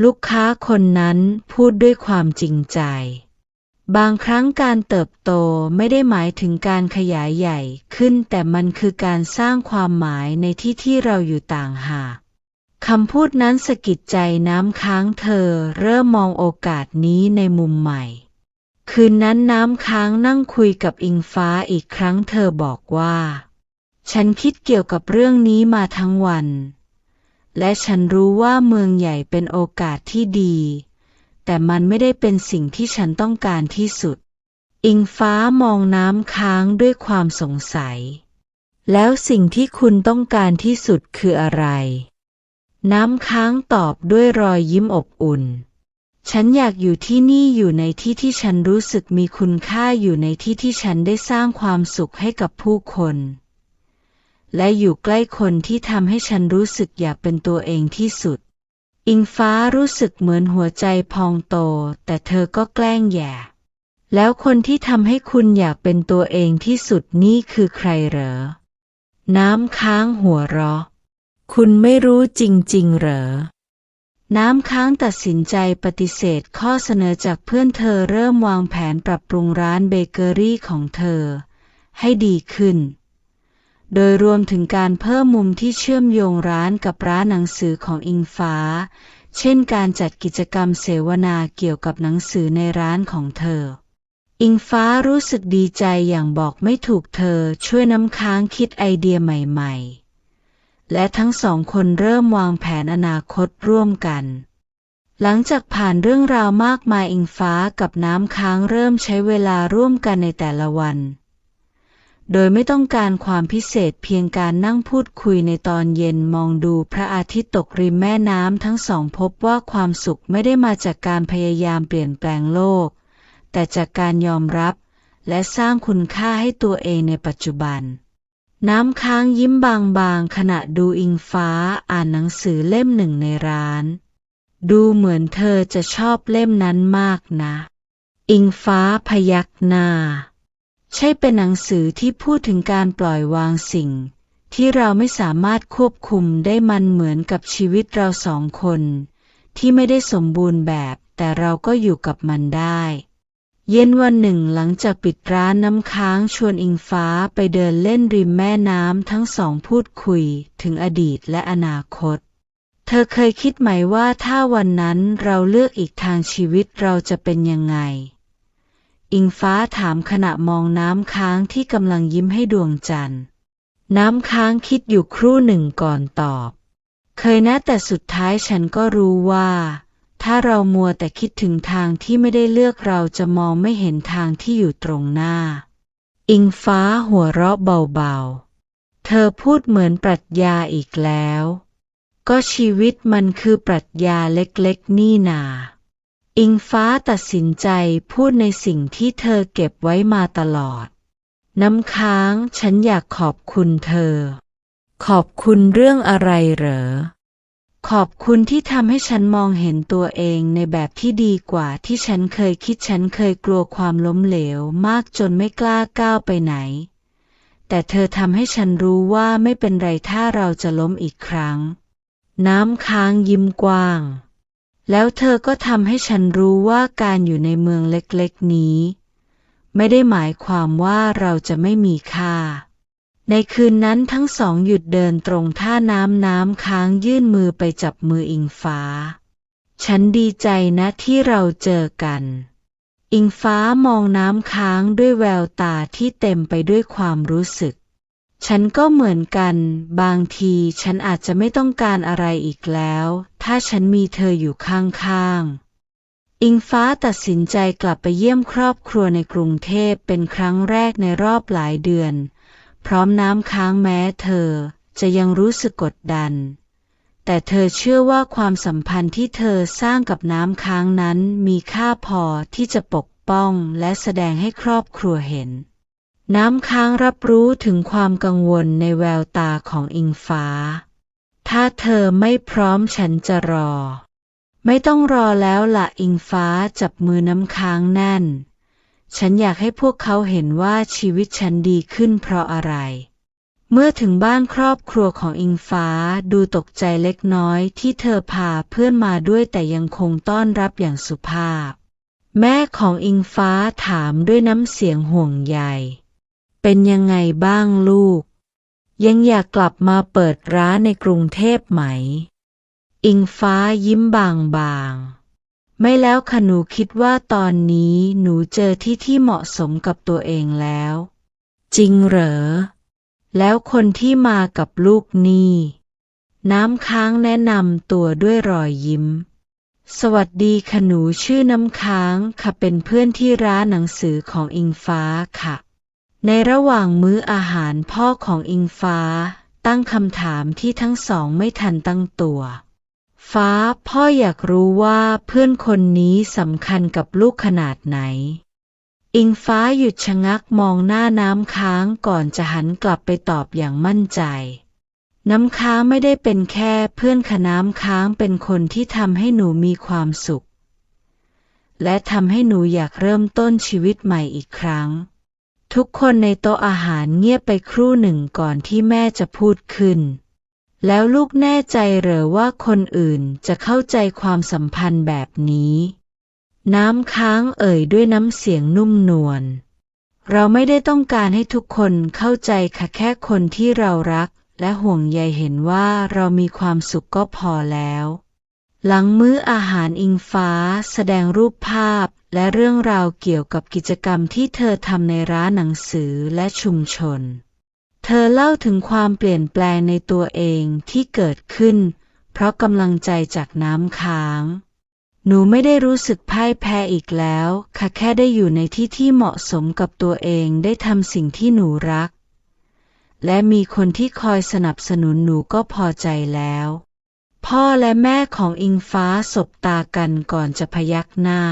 ลูกค้าคนนั้นพูดด้วยความจริงใจ บางครั้งการเติบโตไม่ได้หมายถึงการขยายใหญ่ขึ้นแต่มันคือการสร้างความหมายในที่ที่เราอยู่ต่างหากคำพูดนั้นสะกิดใจน้ำค้างเธอเริ่มมองโอกาสนี้ในมุมใหม่คืนนั้นน้ำค้างนั่งคุยกับอิงฟ้าอีกครั้งเธอบอกว่าฉันคิดเกี่ยวกับเรื่องนี้มาทั้งวันและฉันรู้ว่าเมืองใหญ่เป็นโอกาสที่ดีแต่มันไม่ได้เป็นสิ่งที่ฉันต้องการที่สุดอิงฟ้ามองน้ำค้างด้วยความสงสัยแล้วสิ่งที่คุณต้องการที่สุดคืออะไรน้ำค้างตอบด้วยรอยยิ้มอบอุ่นฉันอยากอยู่ที่นี่อยู่ในที่ที่ฉันรู้สึกมีคุณค่าอยู่ในที่ที่ฉันได้สร้างความสุขให้กับผู้คนและอยู่ใกล้คนที่ทำให้ฉันรู้สึกอยากเป็นตัวเองที่สุดอิงฟ้ารู้สึกเหมือนหัวใจพองโตแต่เธอก็แกล้งแย่แล้วคนที่ทำให้คุณอยากเป็นตัวเองที่สุดนี่คือใครเหรอน้ำค้างหัวเราะคุณไม่รู้จริงๆเหรอน้ำค้างตัดสินใจปฏิเสธข้อเสนอจากเพื่อนเธอเริ่มวางแผนปรับปรุงร้านเบเกอรี่ของเธอให้ดีขึ้นโดยรวมถึงการเพิ่มมุมที่เชื่อมโยงร้านกับร้านหนังสือของอิงฟ้าเช่นการจัดกิจกรรมเสวนาเกี่ยวกับหนังสือในร้านของเธออิงฟ้ารู้สึกดีใจอย่างบอกไม่ถูกเธอช่วยน้ำค้างคิดไอเดียใหม่ๆและทั้งสองคนเริ่มวางแผนอนาคตร่วมกันหลังจากผ่านเรื่องราวมากมายอิงฟ้ากับน้ำค้างเริ่มใช้เวลาร่วมกันในแต่ละวันโดยไม่ต้องการความพิเศษเพียงการนั่งพูดคุยในตอนเย็นมองดูพระอาทิตย์ตกริมแม่น้ำทั้งสองพบว่าความสุขไม่ได้มาจากการพยายามเปลี่ยนแปลงโลกแต่จากการยอมรับและสร้างคุณค่าให้ตัวเองในปัจจุบันน้ำค้างยิ้มบางๆขณะดูอิงฟ้าอ่านหนังสือเล่มหนึ่งในร้านดูเหมือนเธอจะชอบเล่มนั้นมากนะอิงฟ้าพยักหน้าใช่เป็นหนังสือที่พูดถึงการปล่อยวางสิ่งที่เราไม่สามารถควบคุมได้มันเหมือนกับชีวิตเราสองคนที่ไม่ได้สมบูรณ์แบบแต่เราก็อยู่กับมันได้เย็นวันหนึ่งหลังจากปิดร้านน้ำค้างชวนอิงฟ้าไปเดินเล่นริมแม่น้ำทั้งสองพูดคุยถึงอดีตและอนาคตเธอเคยคิดไหมว่าถ้าวันนั้นเราเลือกอีกทางชีวิตเราจะเป็นยังไงอิงฟ้าถามขณะมองน้ำค้างที่กำลังยิ้มให้ดวงจันทร์น้ำค้างคิดอยู่ครู่หนึ่งก่อนตอบเคยนะแต่สุดท้ายฉันก็รู้ว่าถ้าเรามัวแต่คิดถึงทางที่ไม่ได้เลือกเราจะมองไม่เห็นทางที่อยู่ตรงหน้าอิงฟ้าหัวเราะเบาๆเธอพูดเหมือนปรัชญาอีกแล้วก็ชีวิตมันคือปรัชญาเล็กๆนี่นาอิงฟ้าตัดสินใจพูดในสิ่งที่เธอเก็บไว้มาตลอดน้ำค้างฉันอยากขอบคุณเธอขอบคุณเรื่องอะไรเหรอขอบคุณที่ทำให้ฉันมองเห็นตัวเองในแบบที่ดีกว่าที่ฉันเคยคิดฉันเคยกลัวความล้มเหลวมากจนไม่กล้าก้าวไปไหนแต่เธอทำให้ฉันรู้ว่าไม่เป็นไรถ้าเราจะล้มอีกครั้งน้ำค้างยิ้มกว้างแล้วเธอก็ทำให้ฉันรู้ว่าการอยู่ในเมืองเล็กๆนี้ไม่ได้หมายความว่าเราจะไม่มีค่าในคืนนั้นทั้งสองหยุดเดินตรงท่าน้ำค้างยื่นมือไปจับมืออิงฟ้าฉันดีใจนะที่เราเจอกันอิงฟ้ามองน้ำค้างด้วยแววตาที่เต็มไปด้วยความรู้สึกฉันก็เหมือนกันบางทีฉันอาจจะไม่ต้องการอะไรอีกแล้วถ้าฉันมีเธออยู่ข้างๆอิงฟ้าตัดสินใจกลับไปเยี่ยมครอบครัวในกรุงเทพเป็นครั้งแรกในรอบหลายเดือนพร้อมน้ำค้างแม้เธอจะยังรู้สึกกดดันแต่เธอเชื่อว่าความสัมพันธ์ที่เธอสร้างกับน้ำค้างนั้นมีค่าพอที่จะปกป้องและแสดงให้ครอบครัวเห็นน้ำค้างรับรู้ถึงความกังวลในแววตาของอิงฟ้าถ้าเธอไม่พร้อมฉันจะรอไม่ต้องรอแล้วล่ะอิงฟ้าจับมือน้ำค้างแน่นฉันอยากให้พวกเขาเห็นว่าชีวิตฉันดีขึ้นเพราะอะไรเมื่อถึงบ้านครอบครัวของอิงฟ้าดูตกใจเล็กน้อยที่เธอพาเพื่อนมาด้วยแต่ยังคงต้อนรับอย่างสุภาพ แม่ของอิงฟ้าถามด้วยน้ำเสียงห่วงใยเป็นยังไงบ้างลูกยังอยากกลับมาเปิดร้านในกรุงเทพไหมอิงฟ้ายิ้มบางๆไม่แล้วค่ะหนูคิดว่าตอนนี้หนูเจอที่เหมาะสมกับตัวเองแล้วจริงเหรอแล้วคนที่มากับลูกนี่น้ำค้างแนะนำตัวด้วยรอยยิ้มสวัสดีค่ะหนูชื่อน้ำค้างค่ะเป็นเพื่อนที่ร้านหนังสือของอิงฟ้าค่ะในระหว่างมื้ออาหารพ่อของอิงฟ้าตั้งคำถามที่ทั้งสองไม่ทันตั้งตัวฟ้าพ่ออยากรู้ว่าเพื่อนคนนี้สำคัญกับลูกขนาดไหนอิงฟ้าหยุดชะงักมองหน้าน้ำค้างก่อนจะหันกลับไปตอบอย่างมั่นใจน้ำค้างไม่ได้เป็นแค่เพื่อนค่ะน้ำค้างเป็นคนที่ทำให้หนูมีความสุขและทำให้หนูอยากเริ่มต้นชีวิตใหม่อีกครั้งทุกคนในโต๊ะอาหารเงียบไปครู่หนึ่งก่อนที่แม่จะพูดขึ้นแล้วลูกแน่ใจเหรอว่าคนอื่นจะเข้าใจความสัมพันธ์แบบนี้น้ำค้างเอ่ยด้วยน้ำเสียงนุ่มนวลเราไม่ได้ต้องการให้ทุกคนเข้าใจค่ะแค่คนที่เรารักและห่วงใยเห็นว่าเรามีความสุขก็พอแล้วหลังมื้ออาหารอิงฟ้าแสดงรูปภาพและเรื่องราวเกี่ยวกับกิจกรรมที่เธอทำในร้านหนังสือและชุมชนเธอเล่าถึงความเปลี่ยนแปลงในตัวเองที่เกิดขึ้นเพราะกำลังใจจากน้ำค้างหนูไม่ได้รู้สึกพ่ายแพ้อีกแล้วค่ะแค่ได้อยู่ในที่ที่เหมาะสมกับตัวเองได้ทำสิ่งที่หนูรักและมีคนที่คอยสนับสนุนหนูก็พอใจแล้วพ่อและแม่ของอิงฟ้าสบตากันก่อนจะพยักหน้า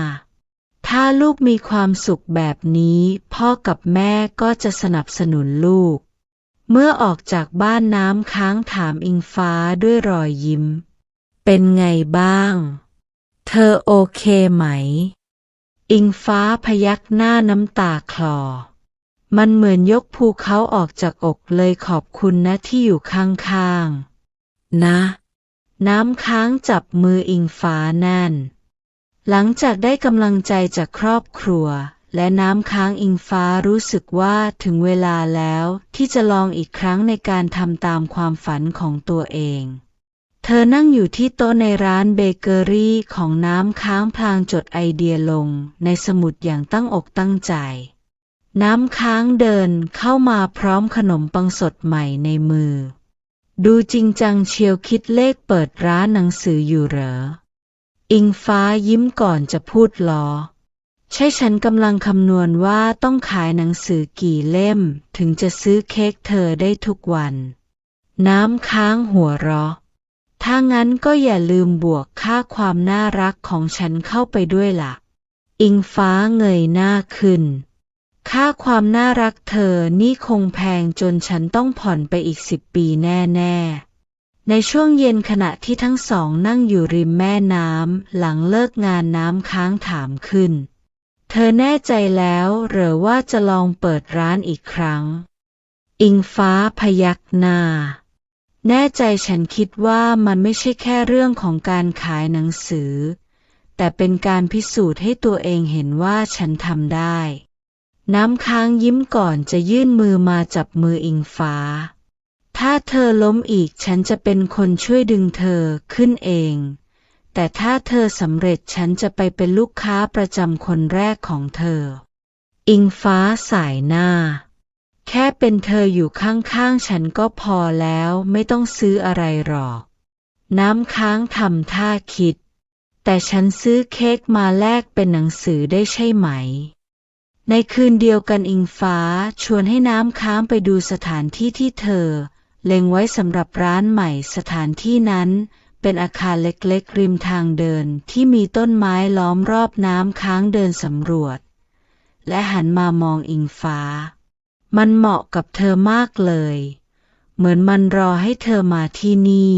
ถ้าลูกมีความสุขแบบนี้พ่อกับแม่ก็จะสนับสนุนลูกเมื่อออกจากบ้านน้ำค้างถามอิงฟ้าด้วยรอยยิ้มเป็นไงบ้างเธอโอเคไหมอิงฟ้าพยักหน้าน้ำตาคลอมันเหมือนยกภูเขาออกจากอกเลยขอบคุณนะที่อยู่ข้างๆนะน้ำค้างจับมืออิงฟ้าแน่นหลังจากได้กำลังใจจากครอบครัวและน้ำค้างอิงฟ้ารู้สึกว่าถึงเวลาแล้วที่จะลองอีกครั้งในการทำตามความฝันของตัวเองเธอนั่งอยู่ที่โต๊ะในร้านเบเกอรี่ของน้ำค้างพลางจดไอเดียลงในสมุดอย่างตั้งอกตั้งใจน้ำค้างเดินเข้ามาพร้อมขนมปังสดใหม่ในมือดูจริงจังเชียวคิดเลขเปิดร้านหนังสืออยู่เหรออิงฟ้ายิ้มก่อนจะพูดล้อใช่ฉันกำลังคำนวณว่าต้องขายหนังสือกี่เล่มถึงจะซื้อเค้กเธอได้ทุกวันน้ำค้างหัวเราะถ้างั้นก็อย่าลืมบวกค่าความน่ารักของฉันเข้าไปด้วยล่ะอิงฟ้าเงยหน้าขึ้นค่าความน่ารักเธอนี่คงแพงจนฉันต้องผ่อนไปอีก10 ปีแน่ๆในช่วงเย็นขณะที่ทั้งสองนั่งอยู่ริมแม่น้ำหลังเลิกงานน้ำค้างถามขึ้นเธอแน่ใจแล้วหรือว่าจะลองเปิดร้านอีกครั้งอิงฟ้าพยักหน้าแน่ใจฉันคิดว่ามันไม่ใช่แค่เรื่องของการขายหนังสือแต่เป็นการพิสูจน์ให้ตัวเองเห็นว่าฉันทำได้น้ำค้างยิ้มก่อนจะยื่นมือมาจับมืออิงฟ้าถ้าเธอล้มอีกฉันจะเป็นคนช่วยดึงเธอขึ้นเองแต่ถ้าเธอสำเร็จฉันจะไปเป็นลูกค้าประจำคนแรกของเธออิงฟ้าสายหน้าแค่เป็นเธออยู่ข้างๆฉันก็พอแล้วไม่ต้องซื้ออะไรหรอกน้ำค้างทำท่าคิดแต่ฉันซื้อเค้กมาแลกเป็นหนังสือได้ใช่ไหมในคืนเดียวกันอิงฟ้าชวนให้น้ำค้างไปดูสถานที่ที่เธอเล็งไว้สำหรับร้านใหม่สถานที่นั้นเป็นอาคารเล็กๆริมทางเดินที่มีต้นไม้ล้อมรอบน้ำค้างเดินสำรวจและหันมามองอิงฟ้ามันเหมาะกับเธอมากเลยเหมือนมันรอให้เธอมาที่นี่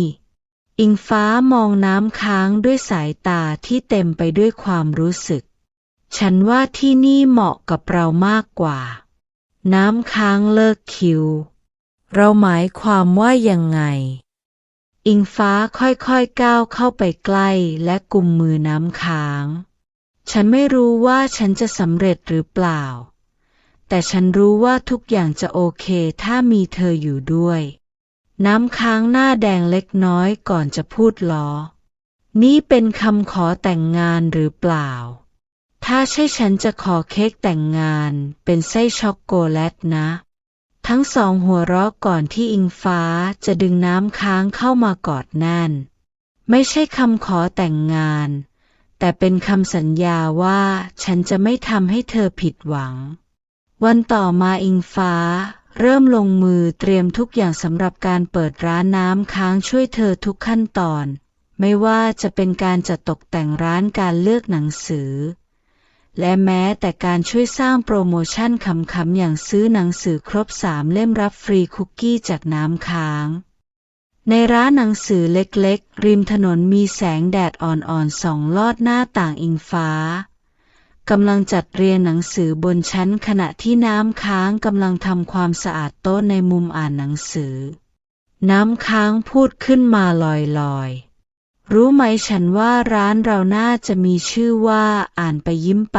อิงฟ้ามองน้ำค้างด้วยสายตาที่เต็มไปด้วยความรู้สึกฉันว่าที่นี่เหมาะกับเรามากกว่าน้ำค้างเลิกคิ้วเราหมายความว่ายังไงอิงฟ้าค่อยๆก้าวเข้าไปใกล้และกุมมือน้ำค้าง ฉันไม่รู้ว่าฉันจะสำเร็จหรือเปล่าแต่ฉันรู้ว่าทุกอย่างจะโอเคถ้ามีเธออยู่ด้วยน้ำค้างหน้าแดงเล็กน้อยก่อนจะพูดล้อนี่เป็นคำขอแต่งงานหรือเปล่าถ้าใช่ฉันจะขอเค้กแต่งงานเป็นไส้ช็อกโกแลตนะทั้งสองหัวเราะก่อนที่อิงฟ้าจะดึงน้ำค้างเข้ามากอดแน่นไม่ใช่คำขอแต่งงานแต่เป็นคำสัญญาว่าฉันจะไม่ทำให้เธอผิดหวังวันต่อมาอิงฟ้าเริ่มลงมือเตรียมทุกอย่างสำหรับการเปิดร้านน้ำค้างช่วยเธอทุกขั้นตอนไม่ว่าจะเป็นการจัดตกแต่งร้านการเลือกหนังสือและแม้แต่การช่วยสร้างโปรโมชั่นขำๆอย่างซื้อหนังสือครบ3 เล่มรับฟรีคุกกี้จากน้ำค้างในร้านหนังสือเล็กๆริมถนนมีแสงแดดอ่อนๆส่องลอดหน้าต่างอิงฟ้ากำลังจัดเรียงหนังสือบนชั้นขณะที่น้ำค้างกำลังทำความสะอาดโต๊ะในมุมอ่านหนังสือน้ำค้างพูดขึ้นมาลอยๆรู้ไหมฉันว่าร้านเราน่าจะมีชื่อว่าอ่านไปยิ้มไป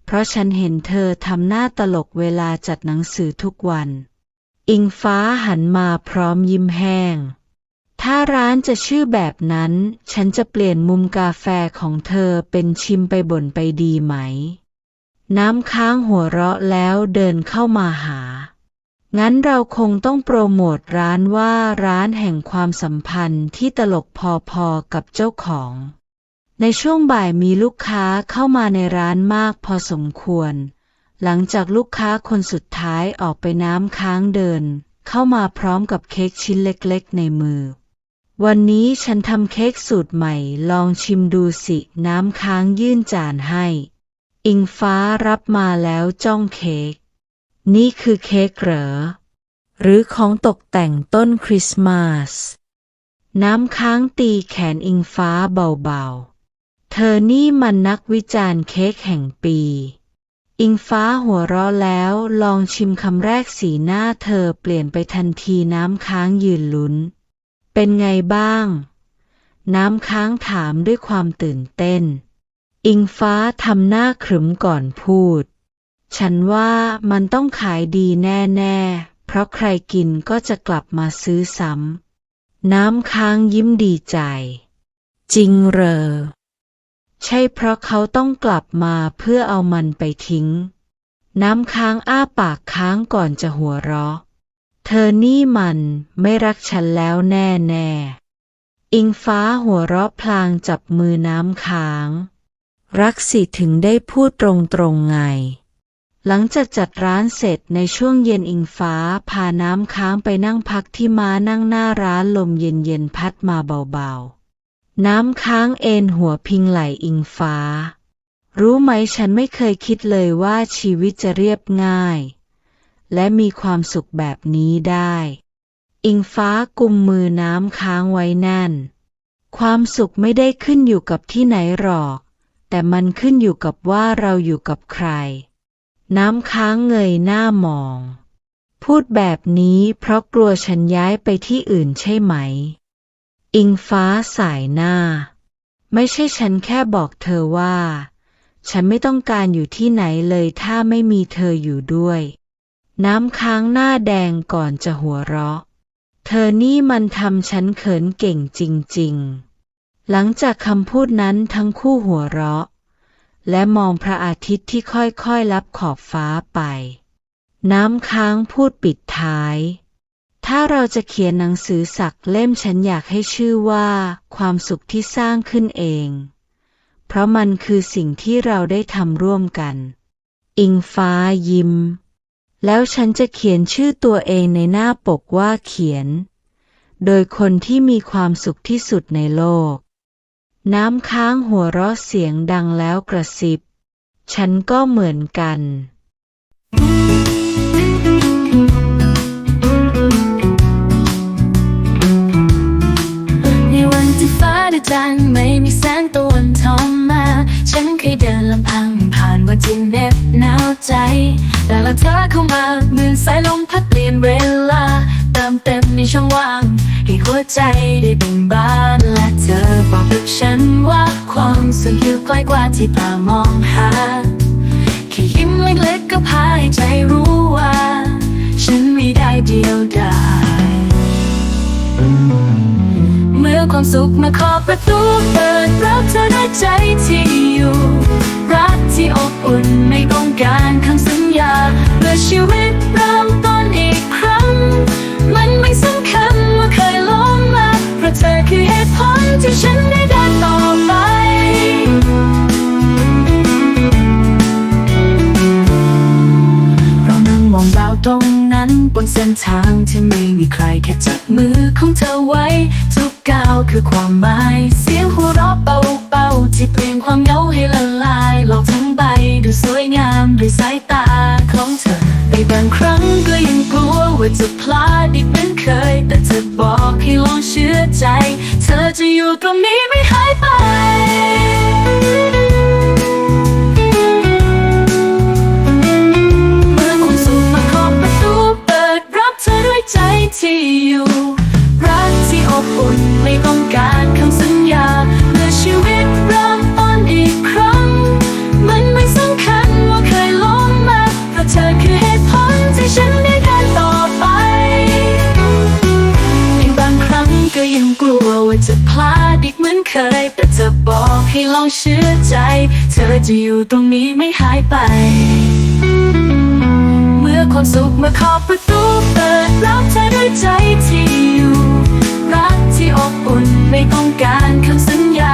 เพราะฉันเห็นเธอทำหน้าตลกเวลาจัดหนังสือทุกวันอิงฟ้าหันมาพร้อมยิ้มแห้งถ้าร้านจะชื่อแบบนั้นฉันจะเปลี่ยนมุมกาแฟของเธอเป็นชิมไปบ่นไปดีไหมน้ำค้างหัวเราะแล้วเดินเข้ามาหางั้นเราคงต้องโปรโมทร้านว่าร้านแห่งความสัมพันธ์ที่ตลกพอๆกับเจ้าของในช่วงบ่ายมีลูกค้าเข้ามาในร้านมากพอสมควรหลังจากลูกค้าคนสุดท้ายออกไปน้ำค้างเดินเข้ามาพร้อมกับเค้กชิ้นเล็กๆในมือวันนี้ฉันทำเค้กสูตรใหม่ลองชิมดูสิน้ำค้างยื่นจานให้อิงฟ้ารับมาแล้วจ้องเค้กนี่คือเค้กเหรอหรือของตกแต่งต้นคริสต์มาสน้ำค้างตีแขนอิงฟ้าเบาๆเธอนี่มันนักวิจารณ์เค้กแห่งปีอิงฟ้าหัวเราะแล้วลองชิมคำแรกสีหน้าเธอเปลี่ยนไปทันทีน้ำค้างยืนลุ้นเป็นไงบ้างน้ำค้างถามด้วยความตื่นเต้นอิงฟ้าทำหน้าขรึมก่อนพูดฉันว่ามันต้องขายดีแน่ๆเพราะใครกินก็จะกลับมาซื้อซ้ำน้ำค้างยิ้มดีใจจริงเหรอใช่เพราะเขาต้องกลับมาเพื่อเอามันไปทิ้งน้ำค้างอ้าปากค้างก่อนจะหัวเราะเธอนี่มันไม่รักฉันแล้วแน่ๆอิงฟ้าหัวเราะพลางจับมือน้ำค้างรักสิถึงได้พูดตรงๆไงหลังจากจัดร้านเสร็จในช่วงเย็นอิงฟ้าพาน้ำค้างไปนั่งพักที่ม้านั่งหน้าร้านลมเย็นๆพัดมาเบาๆน้ำค้างเอนหัวพิงไหล่อิงฟ้ารู้ไหมฉันไม่เคยคิดเลยว่าชีวิตจะเรียบง่ายและมีความสุขแบบนี้ได้อิงฟ้ากุมมือน้ำค้างไว้แน่นความสุขไม่ได้ขึ้นอยู่กับที่ไหนหรอกแต่มันขึ้นอยู่กับว่าเราอยู่กับใครน้ำค้างเงยหน้ามองพูดแบบนี้เพราะกลัวฉันย้ายไปที่อื่นใช่ไหมอิงฟ้าสายหน้าไม่ใช่ฉันแค่บอกเธอว่าฉันไม่ต้องการอยู่ที่ไหนเลยถ้าไม่มีเธออยู่ด้วยน้ำค้างหน้าแดงก่อนจะหัวเราะเธอนี่มันทำฉันเขินเก่งจริงๆหลังจากคำพูดนั้นทั้งคู่หัวเราะและมองพระอาทิตย์ที่ค่อยๆลับขอบฟ้าไปน้ำค้างพูดปิดท้ายถ้าเราจะเขียนหนังสือสักเล่มฉันอยากให้ชื่อว่าความสุขที่สร้างขึ้นเองเพราะมันคือสิ่งที่เราได้ทำร่วมกันอิงฟ้ายิ้มแล้วฉันจะเขียนชื่อตัวเองในหน้าปกว่าเขียนโดยคนที่มีความสุขที่สุดในโลกน้ำค้างหัวเราะเสียงดังแล้วกระซิบฉันก็เหมือนกัน
ในวันที่ฟ้าได้จางไม่มีแสงตะวันทอมมาฉันเคยเดินลำพังผ่านวันที่เหน็บหนาวใจแต่ละเธอเข้ามาเหมือนสายลมพัดเปลี่ยนเวลาเติม เต็มในช่องว่างให้หัวใจได้เบ่งบานและเธอบอกกับฉันว่าความสุขอยู่ใกล้กว่าที่ตามองหาแค่ยิ้มเล็กๆก็พาให้ใจรู้ว่าฉันไม่ได้เดียวดายเมื่อความสุขมาเคาะประตูเปิดรับเธอด้วยใจที่อยู่รักที่อบอุ่นไม่ต้องการคำสัญญาเพื่อชีวิตเริ่มต้นอีกครั้งมันไม่สำคัญว่าเคยล้มมาเพราะเธอคือเหตุผลที่ฉันได้เดินต่อไปเรานั่งมองดาวตรงนั้นบนเส้นทางที่ไม่มีใครแค่จับมือของเธอไว้ทุกก้าวคือความหมายเสียงหัวเราะเบาๆที่เปลี่ยนความเหงาให้ละลายโลกทั้งใบดูสวยงามด้วยสายตาของเธอในบางครั้งก็ยังกลัวว่าจะพลาดอีกเหมือนเคยแต่เธอบอกให้ลองเชื่อใจเธอจะอยู่ตรงนี้ไม่หายไปเมื่อความสุขมาเคาะประตูเปิดรับเธอด้วยใจที่อยู่รักที่อบอุ่นไม่ต้องการคำสัญญาเมื่อชีวิตเริ่มต้นอีกครั้งมันไม่สำคัญว่าเคยล้มมาเพราะเธอคือเหตุผลที่ฉันได้เดินต่อไปในบางครั้งก็ยังกลัวว่าจะพลาดอีกเหมือนเคยแต่เธอบอกให้ลองเชื่อใจเธอจะอยู่ตรงนี้ไม่หายไปเมื่อความสุขมาเคาะประตูเปิดรับเธอด้วยใจที่อยู่รักที่อบอุ่นไม่ต้องการคำสัญญา